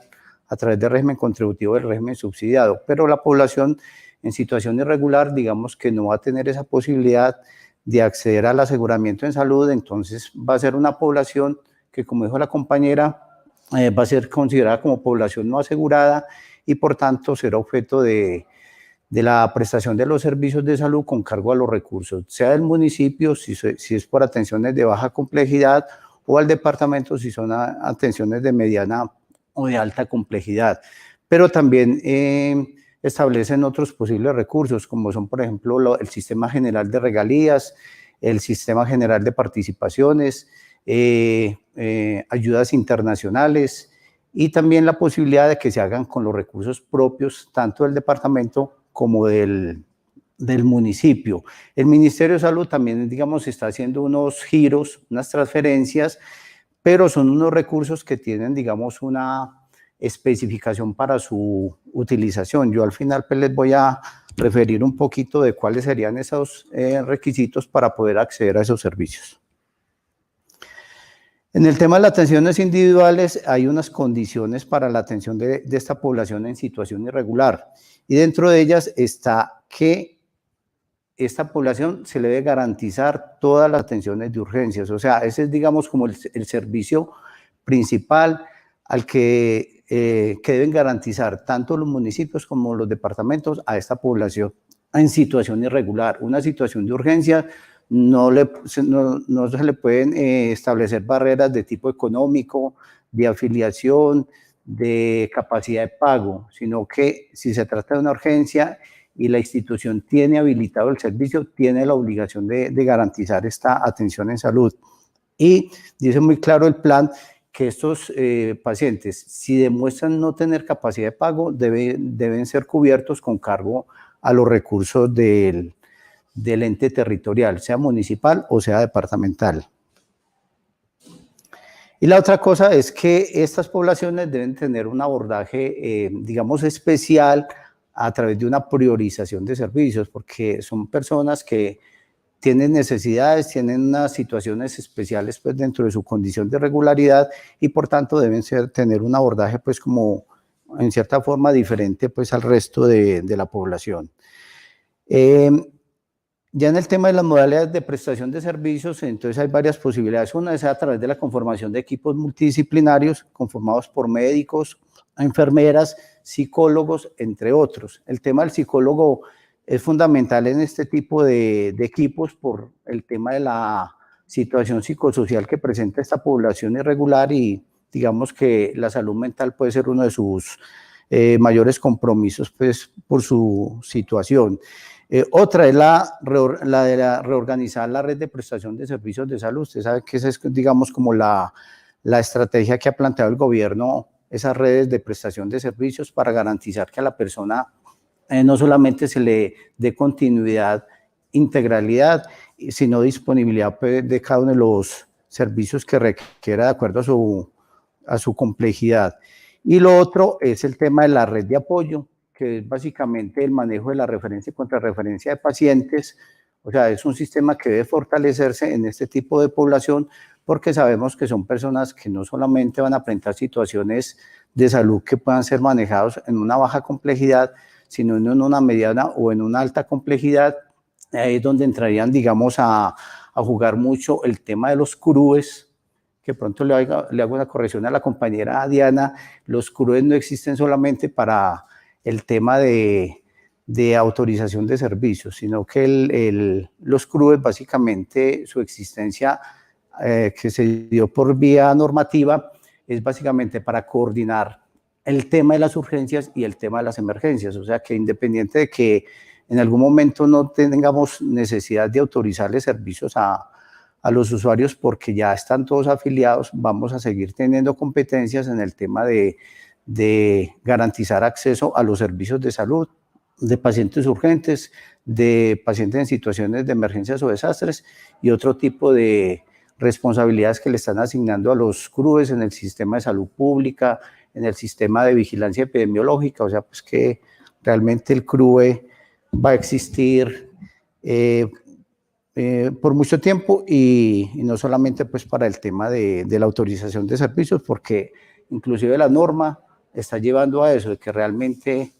a través del régimen contributivo del régimen subsidiado, pero la población en situación irregular, digamos que no va a tener esa posibilidad de acceder al aseguramiento en salud, entonces va a ser una población que, como dijo la compañera, va a ser considerada como población no asegurada y por tanto será objeto de la prestación de los servicios de salud con cargo a los recursos, sea del municipio, si es por atenciones de baja complejidad, o al departamento si son atenciones de mediana o de alta complejidad. Pero también establecen otros posibles recursos, como son, por ejemplo, el Sistema General de Regalías, el Sistema General de Participaciones, ayudas internacionales, y también la posibilidad de que se hagan con los recursos propios, tanto del departamento como del municipio. El Ministerio de Salud también, digamos, está haciendo unos giros, unas transferencias, pero son unos recursos que tienen, digamos, una especificación para su utilización. Yo al final pues les voy a referir un poquito de cuáles serían esos requisitos para poder acceder a esos servicios. En el tema de las atenciones individuales hay unas condiciones para la atención de esta población en situación irregular y dentro de ellas está que esta población se le debe garantizar todas las atenciones de urgencias, o sea, ese es, digamos, como el servicio principal al que deben garantizar tanto los municipios como los departamentos a esta población en situación irregular. Una situación de urgencia no se le pueden establecer barreras de tipo económico, de afiliación, de capacidad de pago, sino que si se trata de una urgencia y la institución tiene habilitado el servicio, tiene la obligación de garantizar esta atención en salud. Y dice muy claro el plan que estos pacientes, si demuestran no tener capacidad de pago, deben ser cubiertos con cargo a los recursos del ente territorial, sea municipal o sea departamental. Y la otra cosa es que estas poblaciones deben tener un abordaje, digamos, especial a través de una priorización de servicios, porque son personas que tienen necesidades, tienen unas situaciones especiales pues, dentro de su condición de regularidad y por tanto deben tener un abordaje pues como en cierta forma diferente pues al resto de la población. Ya en el tema de las modalidades de prestación de servicios, entonces hay varias posibilidades. Una es a través de la conformación de equipos multidisciplinarios conformados por médicos, enfermeras, psicólogos, entre otros. El tema del psicólogo es fundamental en este tipo de equipos por el tema de la situación psicosocial que presenta esta población irregular y digamos que la salud mental puede ser uno de sus mayores compromisos pues, por su situación. Otra es la de reorganizar la red de prestación de servicios de salud. Usted sabe que esa es, digamos, como la estrategia que ha planteado el gobierno, esas redes de prestación de servicios para garantizar que a la persona no solamente se le dé continuidad, integralidad, sino disponibilidad pues, de cada uno de los servicios que requiera de acuerdo a su complejidad. Y lo otro es el tema de la red de apoyo, que es básicamente el manejo de la referencia y contrarreferencia de pacientes. O sea, es un sistema que debe fortalecerse en este tipo de población porque sabemos que son personas que no solamente van a enfrentar situaciones de salud que puedan ser manejados en una baja complejidad, sino en una mediana o en una alta complejidad, ahí es donde entrarían, digamos, a jugar mucho el tema de los CRUES, que pronto le hago una corrección a la compañera Diana. Los CRUES no existen solamente para el tema de autorización de servicios, sino que los CRUES básicamente su existencia que se dio por vía normativa es básicamente para coordinar el tema de las urgencias y el tema de las emergencias, o sea que independiente de que en algún momento no tengamos necesidad de autorizarle servicios a los usuarios porque ya están todos afiliados, vamos a seguir teniendo competencias en el tema de garantizar acceso a los servicios de salud, de pacientes urgentes, de pacientes en situaciones de emergencias o desastres y otro tipo de responsabilidades que le están asignando a los CRUES en el sistema de salud pública, en el sistema de vigilancia epidemiológica, o sea, pues que realmente el CRUE va a existir por mucho tiempo y no solamente pues para el tema de la autorización de servicios, porque inclusive la norma está llevando a eso, de que realmente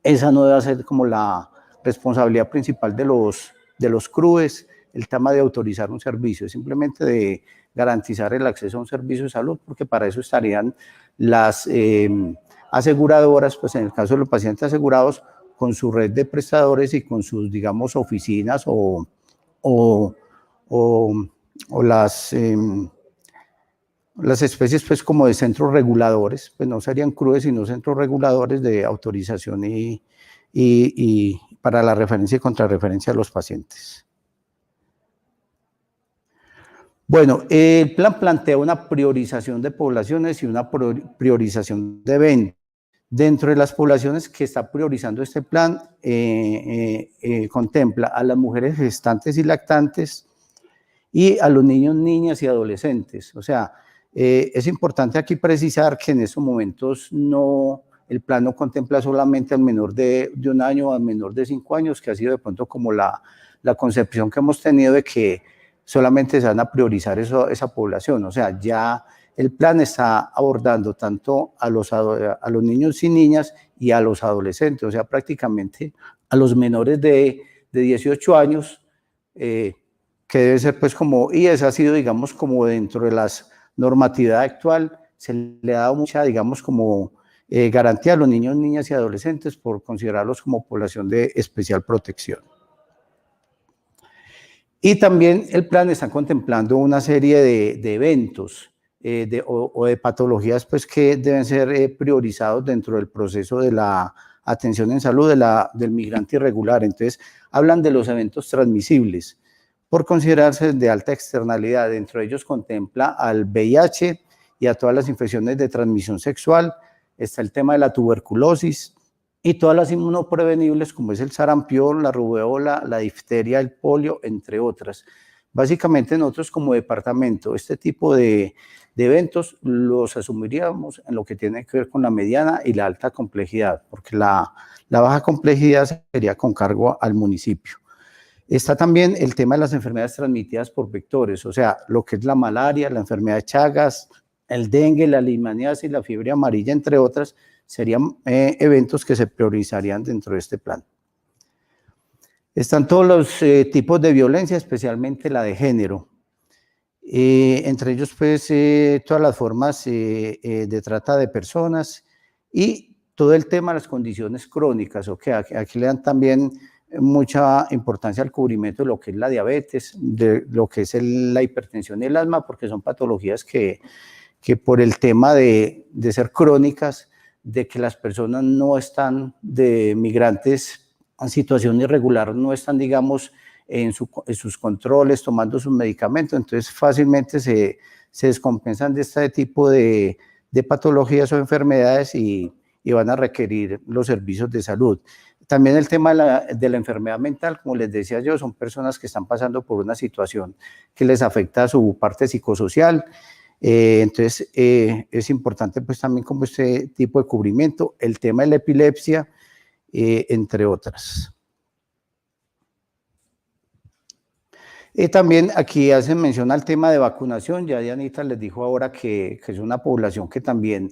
esa no debe ser como la responsabilidad principal de los CRUES, el tema de autorizar un servicio, es simplemente de garantizar el acceso a un servicio de salud, porque para eso estarían las aseguradoras, pues en el caso de los pacientes asegurados, con su red de prestadores y con sus, digamos, oficinas o las especies pues como de centros reguladores, pues no serían CRUES sino centros reguladores de autorización y para la referencia y contrarreferencia a los pacientes. Bueno, el plan plantea una priorización de poblaciones y una priorización de eventos. Dentro de las poblaciones que está priorizando este plan, contempla a las mujeres gestantes y lactantes y a los niños, niñas y adolescentes. O sea, es importante aquí precisar que en estos momentos el plan no contempla solamente al menor de 1 año o al menor de 5 años, que ha sido de pronto como la concepción que hemos tenido de que solamente se van a priorizar esa población. O sea, ya el plan está abordando tanto a los niños y niñas y a los adolescentes, o sea, prácticamente a los menores de de 18 años, que debe ser pues como, y esa ha sido digamos como dentro de la normatividad actual, se le ha dado mucha digamos como garantía a los niños, niñas y adolescentes por considerarlos como población de especial protección. Y también el plan está contemplando una serie de eventos o de patologías pues, que deben ser priorizados dentro del proceso de la atención en salud del migrante irregular. Entonces, hablan de los eventos transmisibles por considerarse de alta externalidad. Dentro de ellos contempla al VIH y a todas las infecciones de transmisión sexual. Está el tema de la tuberculosis y todas las inmunoprevenibles como es el sarampión, la rubeola, la difteria, el polio, entre otras. Básicamente nosotros como departamento este tipo de eventos los asumiríamos en lo que tiene que ver con la mediana y la alta complejidad, porque la baja complejidad sería con cargo al municipio. Está también el tema de las enfermedades transmitidas por vectores, o sea, lo que es la malaria, la enfermedad de Chagas, el dengue, la leishmaniasis, la fiebre amarilla, entre otras, serían eventos que se priorizarían dentro de este plan. Están todos los tipos de violencia, especialmente la de género. Entre ellos, pues, todas las formas de trata de personas y todo el tema de las condiciones crónicas. Okay, aquí le dan también mucha importancia al cubrimiento de lo que es la diabetes, de lo que es la hipertensión y el asma, porque son patologías que por el tema de ser crónicas, de que las personas no están de migrantes en situación irregular, no están, digamos, en sus controles, tomando sus medicamentos, entonces fácilmente se descompensan de este tipo de patologías o enfermedades y van a requerir los servicios de salud. También el tema de la enfermedad mental, como les decía yo, son personas que están pasando por una situación que les afecta a su parte psicosocial. Entonces es importante pues también como este tipo de cubrimiento, el tema de la epilepsia, entre otras. También aquí hacen mención al tema de vacunación, ya Dianita les dijo ahora que es una población que también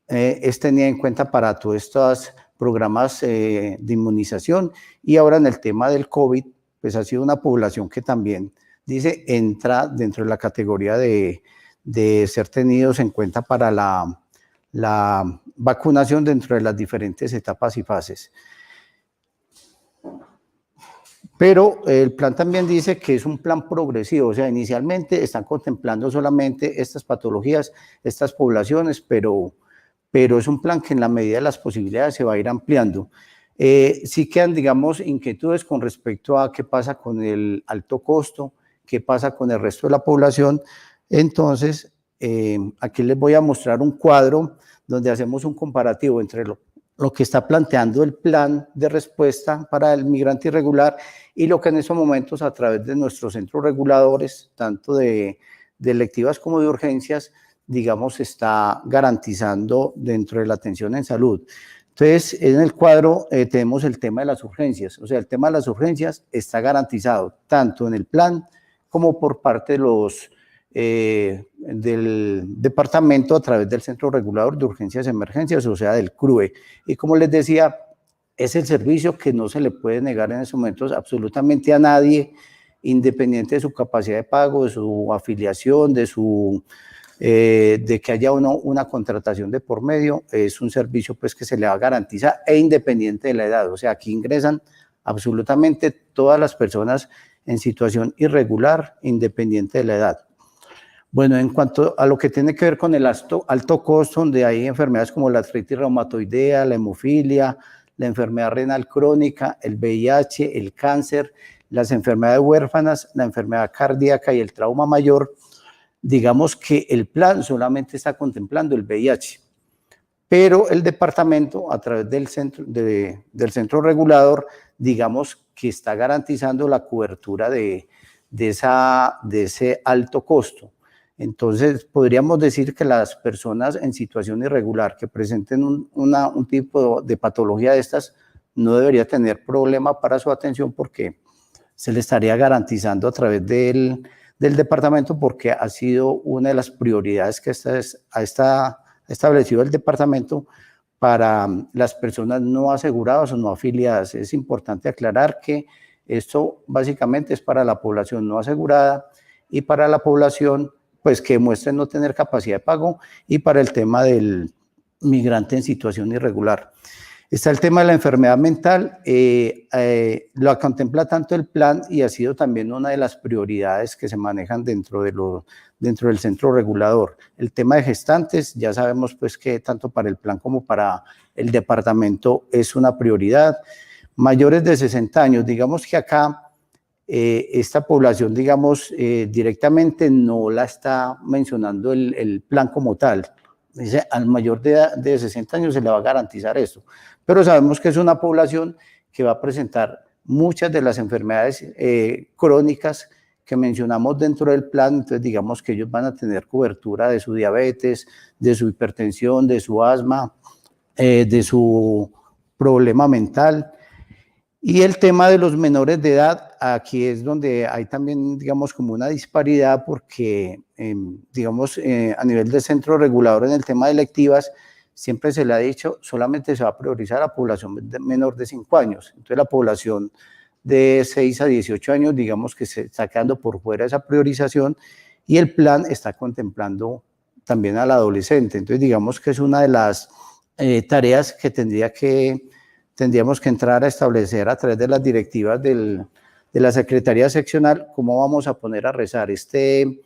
es tenida en cuenta para todos estos programas de inmunización, y ahora en el tema del COVID, pues ha sido una población que también dice entra dentro de la categoría de ser tenidos en cuenta para la vacunación dentro de las diferentes etapas y fases. Pero el plan también dice que es un plan progresivo, o sea, inicialmente están contemplando solamente estas patologías, estas poblaciones, pero es un plan que en la medida de las posibilidades se va a ir ampliando. Sí quedan, digamos, inquietudes con respecto a qué pasa con el alto costo, qué pasa con el resto de la población. Entonces, aquí les voy a mostrar un cuadro donde hacemos un comparativo entre lo que está planteando el plan de respuesta para el migrante irregular y lo que en estos momentos a través de nuestros centros reguladores, tanto de electivas como de urgencias, digamos, está garantizando dentro de la atención en salud. Entonces, en el cuadro tenemos el tema de las urgencias, o sea, el tema de las urgencias está garantizado tanto en el plan como por parte de del departamento a través del Centro Regulador de Urgencias y Emergencias, o sea, del CRUE. Y como les decía, es el servicio que no se le puede negar en estos momentos absolutamente a nadie, independiente de su capacidad de pago, de su afiliación, de que haya una contratación de por medio. Es un servicio pues que se le va a garantizar e independiente de la edad. O sea, aquí ingresan absolutamente todas las personas en situación irregular, independiente de la edad. Bueno, en cuanto a lo que tiene que ver con el alto costo, donde hay enfermedades como la artritis reumatoidea, la hemofilia, la enfermedad renal crónica, el VIH, el cáncer, las enfermedades huérfanas, la enfermedad cardíaca y el trauma mayor, digamos que el plan solamente está contemplando el VIH, pero el departamento a través del centro regulador, digamos que está garantizando la cobertura de ese alto costo. Entonces, podríamos decir que las personas en situación irregular que presenten un tipo de patología de estas no debería tener problema para su atención porque se le estaría garantizando a través del departamento, porque ha sido una de las prioridades que está establecido el departamento para las personas no aseguradas o no afiliadas. Es importante aclarar que Esto básicamente es para la población no asegurada y para la población pues que muestre no tener capacidad de pago y para el tema del migrante en situación irregular. Está el tema de la enfermedad mental, lo contempla tanto el plan y ha sido también una de las prioridades que se manejan dentro del centro regulador. El tema de gestantes, ya sabemos pues que tanto para el plan como para el departamento es una prioridad. Mayores de 60 años, digamos que acá esta población, digamos, directamente no la está mencionando el plan como tal. Dice, al mayor de 60 años se le va a garantizar esto, pero sabemos que es una población que va a presentar muchas de las enfermedades crónicas que mencionamos dentro del plan, entonces digamos que ellos van a tener cobertura de su diabetes, de su hipertensión, de su asma, de su problema mental. Y el tema de los menores de edad, aquí es donde hay también, digamos, como una disparidad porque, digamos, a nivel de centro regulador en el tema de electivas, siempre se le ha dicho, solamente se va a priorizar a la población menor de 5 años. Entonces, la población de 6 a 18 años, digamos que se está quedando por fuera de esa priorización y el plan está contemplando también al adolescente. Entonces, digamos que es una de las tareas que tendríamos que entrar a establecer a través de las directivas de la Secretaría Seccional, cómo vamos a poner a rezar este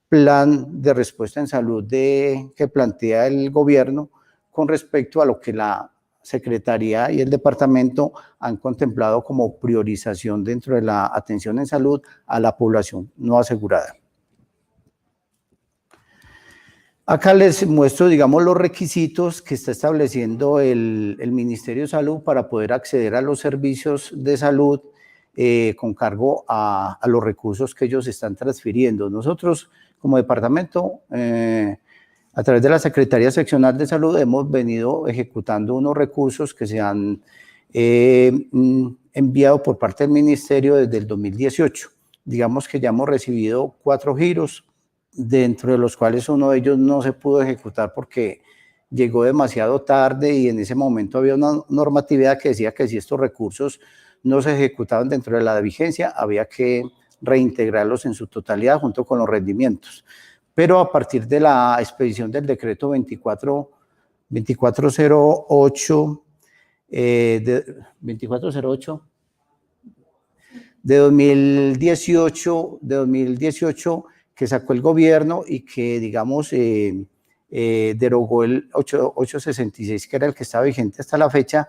plan de respuesta en salud que plantea el gobierno con respecto a lo que la Secretaría y el departamento han contemplado como priorización dentro de la atención en salud a la población no asegurada. Acá les muestro, digamos, los requisitos que está estableciendo el Ministerio de Salud para poder acceder a los servicios de salud con cargo a los recursos que ellos están transfiriendo. Nosotros, como departamento, a través de la Secretaría Seccional de Salud, hemos venido ejecutando unos recursos que se han enviado por parte del Ministerio desde el 2018. Digamos que ya hemos recibido 4 giros, dentro de los cuales uno de ellos no se pudo ejecutar porque llegó demasiado tarde y en ese momento había una normatividad que decía que si estos recursos no se ejecutaban dentro de la vigencia, había que reintegrarlos en su totalidad junto con los rendimientos. Pero a partir de la expedición del decreto 2408 de 2018 que sacó el gobierno y que, digamos, derogó el 866, que era el que estaba vigente hasta la fecha,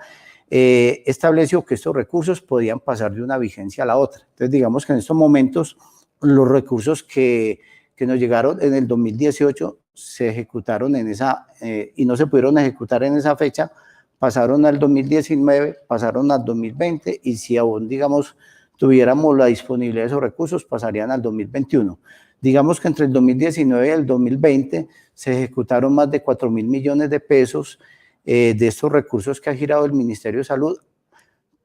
estableció que estos recursos podían pasar de una vigencia a la otra. Entonces, digamos que en estos momentos los recursos que nos llegaron en el 2018 se ejecutaron en esa, y no se pudieron ejecutar en esa fecha, pasaron al 2019, pasaron al 2020, y si aún, digamos, tuviéramos la disponibilidad de esos recursos, pasarían al 2021. Digamos que entre el 2019 y el 2020 se ejecutaron más de 4.000 millones de pesos de estos recursos que ha girado el Ministerio de Salud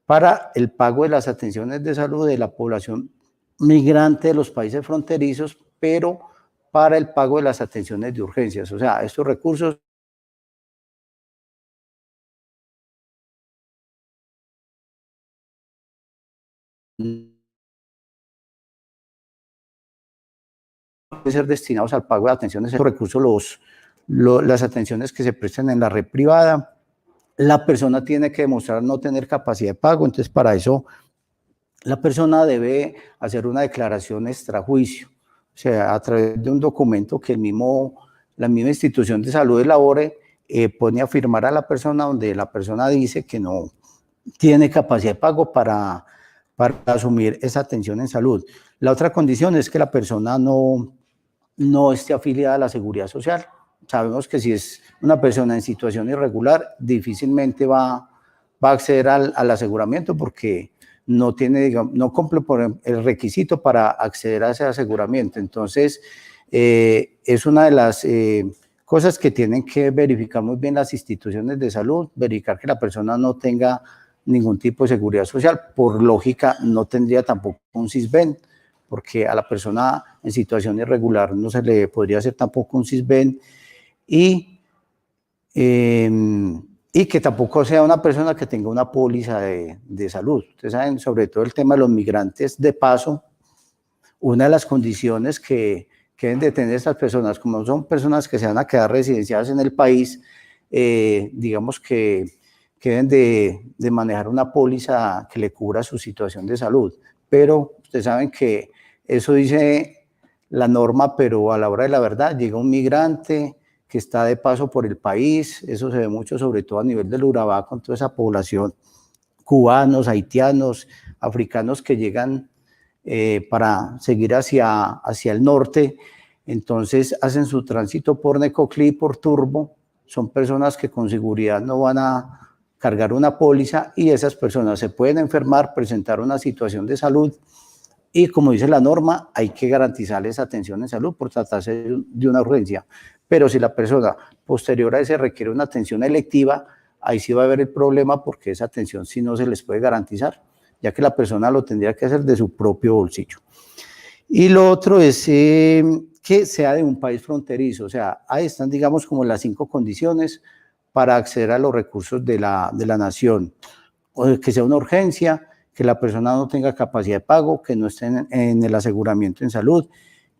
para el pago de las atenciones de salud de la población migrante de los países fronterizos, pero para el pago de las atenciones de urgencias. O sea, estos recursos pueden ser destinados al pago de atenciones, estos recursos, las atenciones que se prestan en la red privada. La persona tiene que demostrar no tener capacidad de pago, entonces para eso la persona debe hacer una declaración extrajuicio, o sea, a través de un documento que la misma institución de salud elabore, pone a firmar a la persona donde la persona dice que no tiene capacidad de pago para asumir esa atención en salud. La otra condición es que la persona no esté afiliada a la Seguridad Social. Sabemos que si es una persona en situación irregular, difícilmente va a acceder al aseguramiento porque no cumple por el requisito para acceder a ese aseguramiento. Entonces, es una de las cosas que tienen que verificar muy bien las instituciones de salud, verificar que la persona no tenga ningún tipo de seguridad social. Por lógica, no tendría tampoco un SISBEN, porque a la persona en situación irregular no se le podría hacer tampoco un SISBEN. Y y que tampoco sea una persona que tenga una póliza de salud. Ustedes saben, sobre todo el tema de los migrantes de paso, una de las condiciones que deben de tener estas personas, como son personas que se van a quedar residenciadas en el país, digamos que deben de manejar una póliza que le cubra su situación de salud. Pero ustedes saben que eso dice la norma, pero a la hora de la verdad llega un migrante que está de paso por el país, eso se ve mucho sobre todo a nivel del Urabá con toda esa población, cubanos, haitianos, africanos que llegan para seguir hacia el norte, entonces hacen su tránsito por Necoclí, por Turbo, son personas que con seguridad no van a cargar una póliza y esas personas se pueden enfermar, presentar una situación de salud y como dice la norma, hay que garantizarles atención en salud por tratarse de una urgencia. Pero si la persona posterior a ese requiere una atención electiva, ahí sí va a haber el problema porque esa atención sí no se les puede garantizar, ya que la persona lo tendría que hacer de su propio bolsillo. Y lo otro es que sea de un país fronterizo, o sea, ahí están, digamos, como las 5 condiciones para acceder a los recursos de la nación, o que sea una urgencia, que la persona no tenga capacidad de pago, que no esté en el aseguramiento en salud,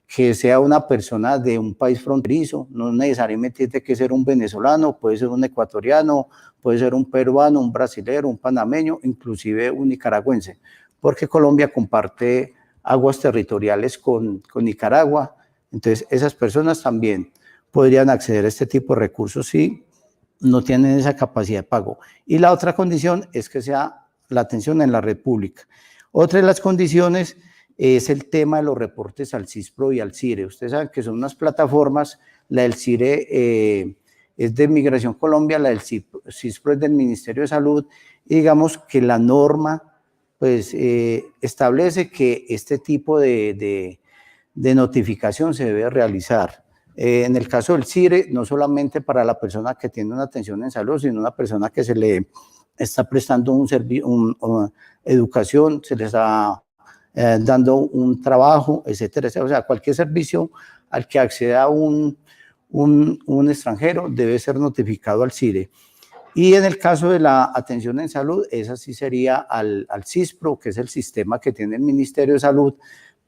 que sea una persona de un país fronterizo, no necesariamente tiene que ser un venezolano, puede ser un ecuatoriano, puede ser un peruano, un brasilero, un panameño, inclusive un nicaragüense, porque Colombia comparte aguas territoriales con Nicaragua, entonces esas personas también podrían acceder a este tipo de recursos si no tienen esa capacidad de pago. Y la otra condición es que sea la atención en la red pública. Otra de las condiciones es el tema de los reportes al CISPRO y al CIRE. Ustedes saben que son unas plataformas, la del CIRE es de Migración Colombia, la del CISPRO es del Ministerio de Salud, y digamos que la norma pues, establece que este tipo de notificación se debe realizar. En el caso del CIRE, no solamente para la persona que tiene una atención en salud, sino una persona que se le está prestando un servicio, educación, se le está dando un trabajo, etcétera, etcétera. O sea, cualquier servicio al que acceda un extranjero debe ser notificado al CIRE. Y en el caso de la atención en salud, esa sí sería al CISPRO, que es el sistema que tiene el Ministerio de Salud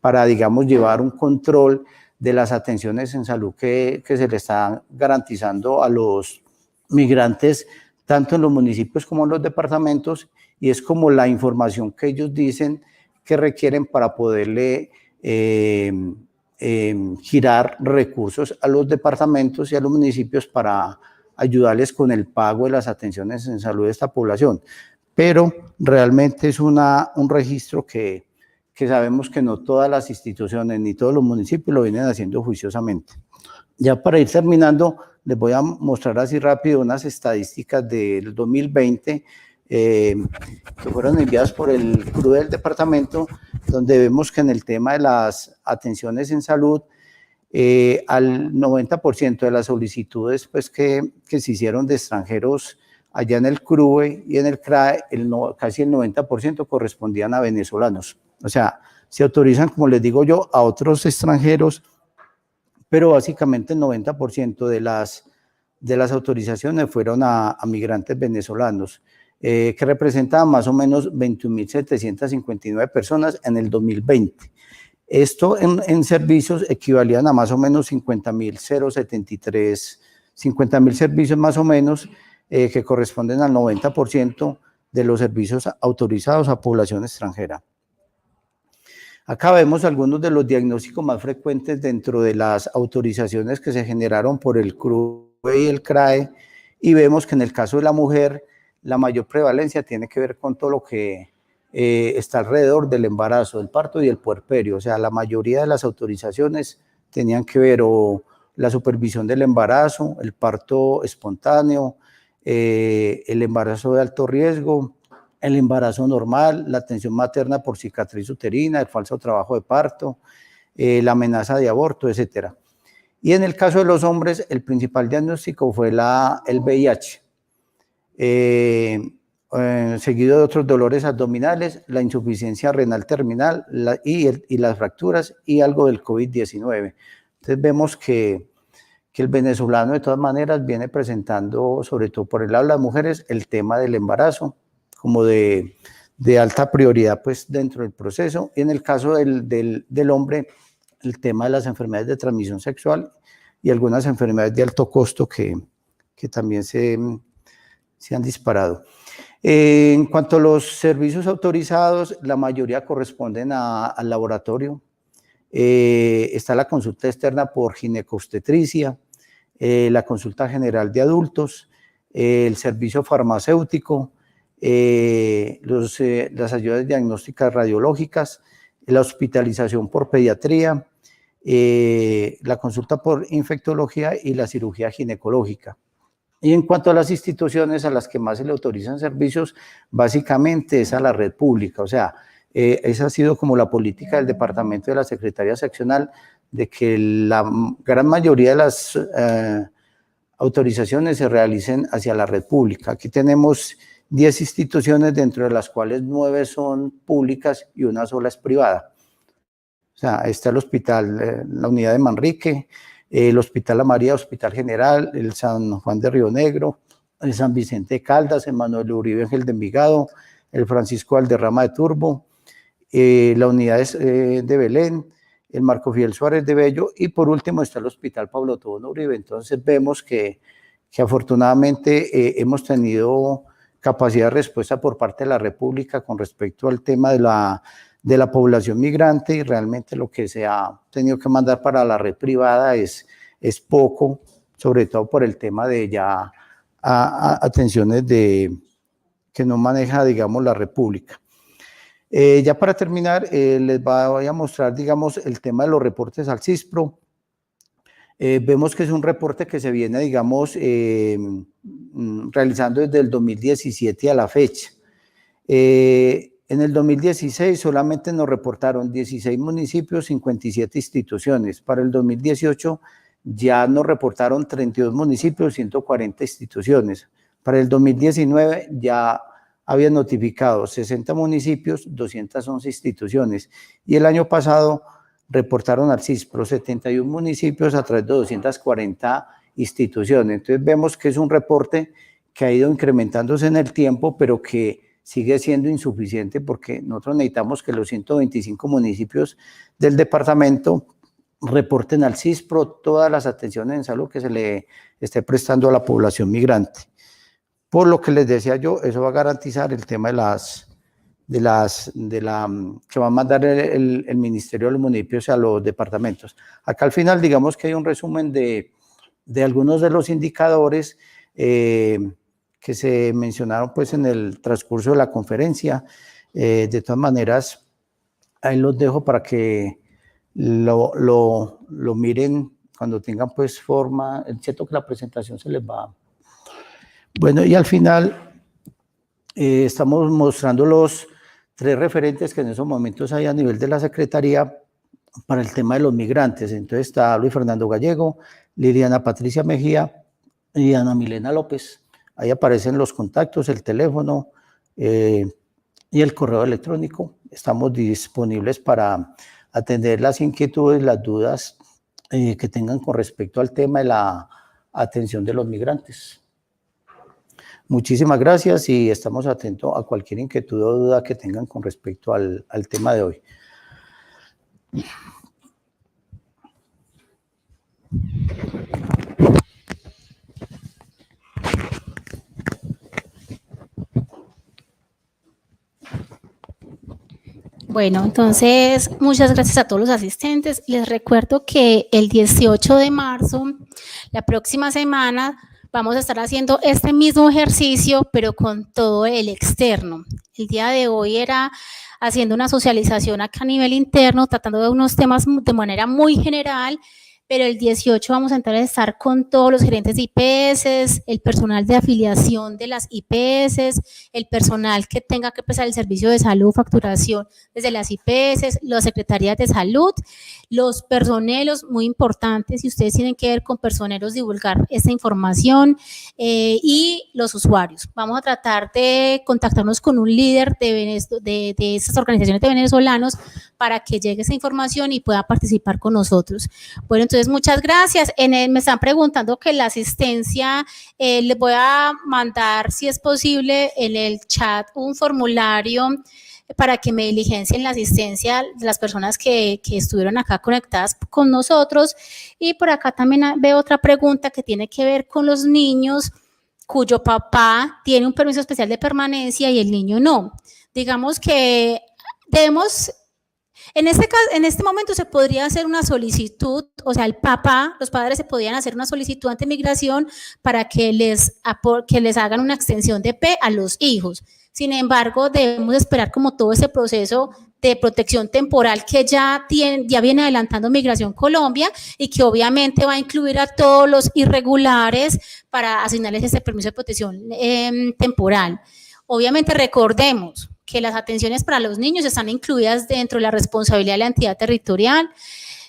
para, digamos, llevar un control de las atenciones en salud que se le están garantizando a los migrantes, tanto en los municipios como en los departamentos, y es como la información que ellos dicen que requieren para poderle girar recursos a los departamentos y a los municipios para ayudarles con el pago de las atenciones en salud de esta población. Pero realmente es un registro que sabemos que no todas las instituciones ni todos los municipios lo vienen haciendo juiciosamente. Ya para ir terminando, les voy a mostrar así rápido unas estadísticas del 2020 que fueron enviadas por el CRU del departamento, donde vemos que en el tema de las atenciones en salud, al 90% de las solicitudes pues, que se hicieron de extranjeros allá en el CRUE y en el CRAE, casi el 90% correspondían a venezolanos. O sea, se autorizan, como les digo yo, a otros extranjeros, pero básicamente el 90% de las autorizaciones fueron a migrantes venezolanos, que representaban más o menos 21.759 personas en el 2020. Esto en servicios equivalían a más o menos 50.073 servicios más o menos, que corresponden al 90% de los servicios autorizados a población extranjera. Acá vemos algunos de los diagnósticos más frecuentes dentro de las autorizaciones que se generaron por el CRUE y el CRAE, y vemos que en el caso de la mujer, la mayor prevalencia tiene que ver con todo lo que está alrededor del embarazo, del parto y el puerperio. O sea, la mayoría de las autorizaciones tenían que ver o la supervisión del embarazo, el parto espontáneo, el embarazo de alto riesgo, el embarazo normal, la atención materna por cicatriz uterina, el falso trabajo de parto, la amenaza de aborto, etc. Y en el caso de los hombres, el principal diagnóstico fue el VIH, seguido de otros dolores abdominales, la insuficiencia renal terminal y las fracturas y algo del COVID-19. Entonces vemos que que el venezolano de todas maneras viene presentando, sobre todo por el lado de las mujeres, el tema del embarazo como de alta prioridad pues dentro del proceso, y en el caso del hombre, el tema de las enfermedades de transmisión sexual y algunas enfermedades de alto costo que también se han disparado. En cuanto a los servicios autorizados, la mayoría corresponden al laboratorio. Está la consulta externa por ginecobstetricia, la consulta general de adultos, el servicio farmacéutico, las ayudas diagnósticas radiológicas, la hospitalización por pediatría, la consulta por infectología y la cirugía ginecológica. Y en cuanto a las instituciones a las que más se le autorizan servicios, básicamente es a la red pública, o sea, esa ha sido como la política del departamento de la Secretaría Seccional, de que la gran mayoría de las autorizaciones se realicen hacia la red pública. Aquí tenemos 10 instituciones, dentro de las cuales 9 son públicas y una sola es privada. O sea, está el hospital, la unidad de Manrique, el Hospital La María, Hospital General, el San Juan de Río Negro, el San Vicente de Caldas, el Manuel Uribe Ángel de Envigado, el Francisco Valderrama de Turbo, la unidad de Belén, el Marco Fidel Suárez de Bello, y por último está el Hospital Pablo Tobón Uribe. Entonces vemos que afortunadamente hemos tenido capacidad de respuesta por parte de la República con respecto al tema de la población migrante, y realmente lo que se ha tenido que mandar para la red privada es poco, sobre todo por el tema de ya atenciones que no maneja, digamos, la República. Ya para terminar, les voy a mostrar, digamos, el tema de los reportes al CISPRO. Vemos que es un reporte que se viene, digamos, realizando desde el 2017 a la fecha. En el 2016 solamente nos reportaron 16 municipios, 57 instituciones. Para el 2018 ya nos reportaron 32 municipios, 140 instituciones. Para el 2019 ya habían notificado 60 municipios, 211 instituciones. Y el año pasado reportaron al CISPRO 71 municipios a través de 240 instituciones. Entonces vemos que es un reporte que ha ido incrementándose en el tiempo, pero que sigue siendo insuficiente, porque nosotros necesitamos que los 125 municipios del departamento reporten al CISPRO todas las atenciones en salud que se le esté prestando a la población migrante. Por lo que les decía yo, eso va a garantizar el tema que va a mandar el Ministerio de los Municipios a los departamentos. Acá al final, digamos que hay un resumen de algunos de los indicadores que se mencionaron pues en el transcurso de la conferencia. De todas maneras, ahí los dejo para que lo miren cuando tengan pues forma. Es cierto que la presentación se les va. Bueno, y al final estamos mostrando los 3 referentes que en esos momentos hay a nivel de la Secretaría para el tema de los migrantes. Entonces está Luis Fernando Gallego, Liliana Patricia Mejía y Ana Milena López. Ahí aparecen los contactos, el teléfono y el correo electrónico. Estamos disponibles para atender las inquietudes, las dudas que tengan con respecto al tema de la atención de los migrantes. Muchísimas gracias y estamos atentos a cualquier inquietud o duda que tengan con respecto al tema de hoy. Bueno, entonces, muchas gracias a todos los asistentes. Les recuerdo que el 18 de marzo, la próxima semana, vamos a estar haciendo este mismo ejercicio, pero con todo el externo. El día de hoy era haciendo una socialización acá a nivel interno, tratando de unos temas de manera muy general, pero el 18 vamos a estar con todos los gerentes de IPS, el personal de afiliación de las IPS, el personal que tenga que prestar el servicio de salud, facturación desde las IPS, las secretarías de salud, los personeros, muy importantes, si ustedes tienen que ver con personeros, divulgar esta información y los usuarios. Vamos a tratar de contactarnos con un líder de estas organizaciones de venezolanos para que llegue esa información y pueda participar con nosotros. Bueno, entonces muchas gracias. Me están preguntando que la asistencia, les voy a mandar, si es posible, en el chat un formulario para que me diligencien la asistencia de las personas que estuvieron acá conectadas con nosotros. Y por acá también veo otra pregunta que tiene que ver con los niños cuyo papá tiene un permiso especial de permanencia y el niño no. Digamos que debemos, en este momento se podría hacer una solicitud, o sea, los padres se podrían hacer una solicitud ante migración para que les hagan una extensión de P a los hijos. Sin embargo, debemos esperar como todo ese proceso de protección temporal que ya viene adelantando Migración Colombia y que obviamente va a incluir a todos los irregulares para asignarles ese permiso de protección temporal. Obviamente recordemos que las atenciones para los niños están incluidas dentro de la responsabilidad de la entidad territorial,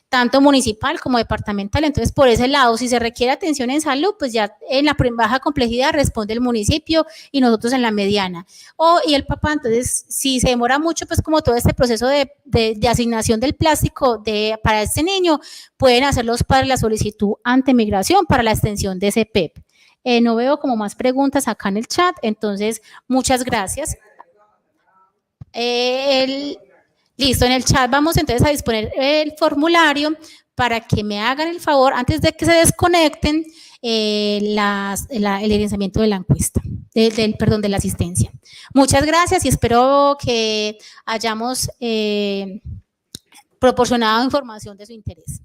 tanto municipal como departamental. Entonces, por ese lado, si se requiere atención en salud, pues ya en la baja complejidad responde el municipio y nosotros en la mediana. Y el papá, entonces, si se demora mucho, pues como todo este proceso de asignación del plástico para este niño, pueden hacer los padres la solicitud ante migración para la extensión de ese PEP. No veo como más preguntas acá en el chat, entonces, muchas gracias. Listo, en el chat vamos entonces a disponer el formulario para que me hagan el favor, antes de que se desconecten, el evidenciamiento de la encuesta, de la asistencia. Muchas gracias y espero que hayamos proporcionado información de su interés.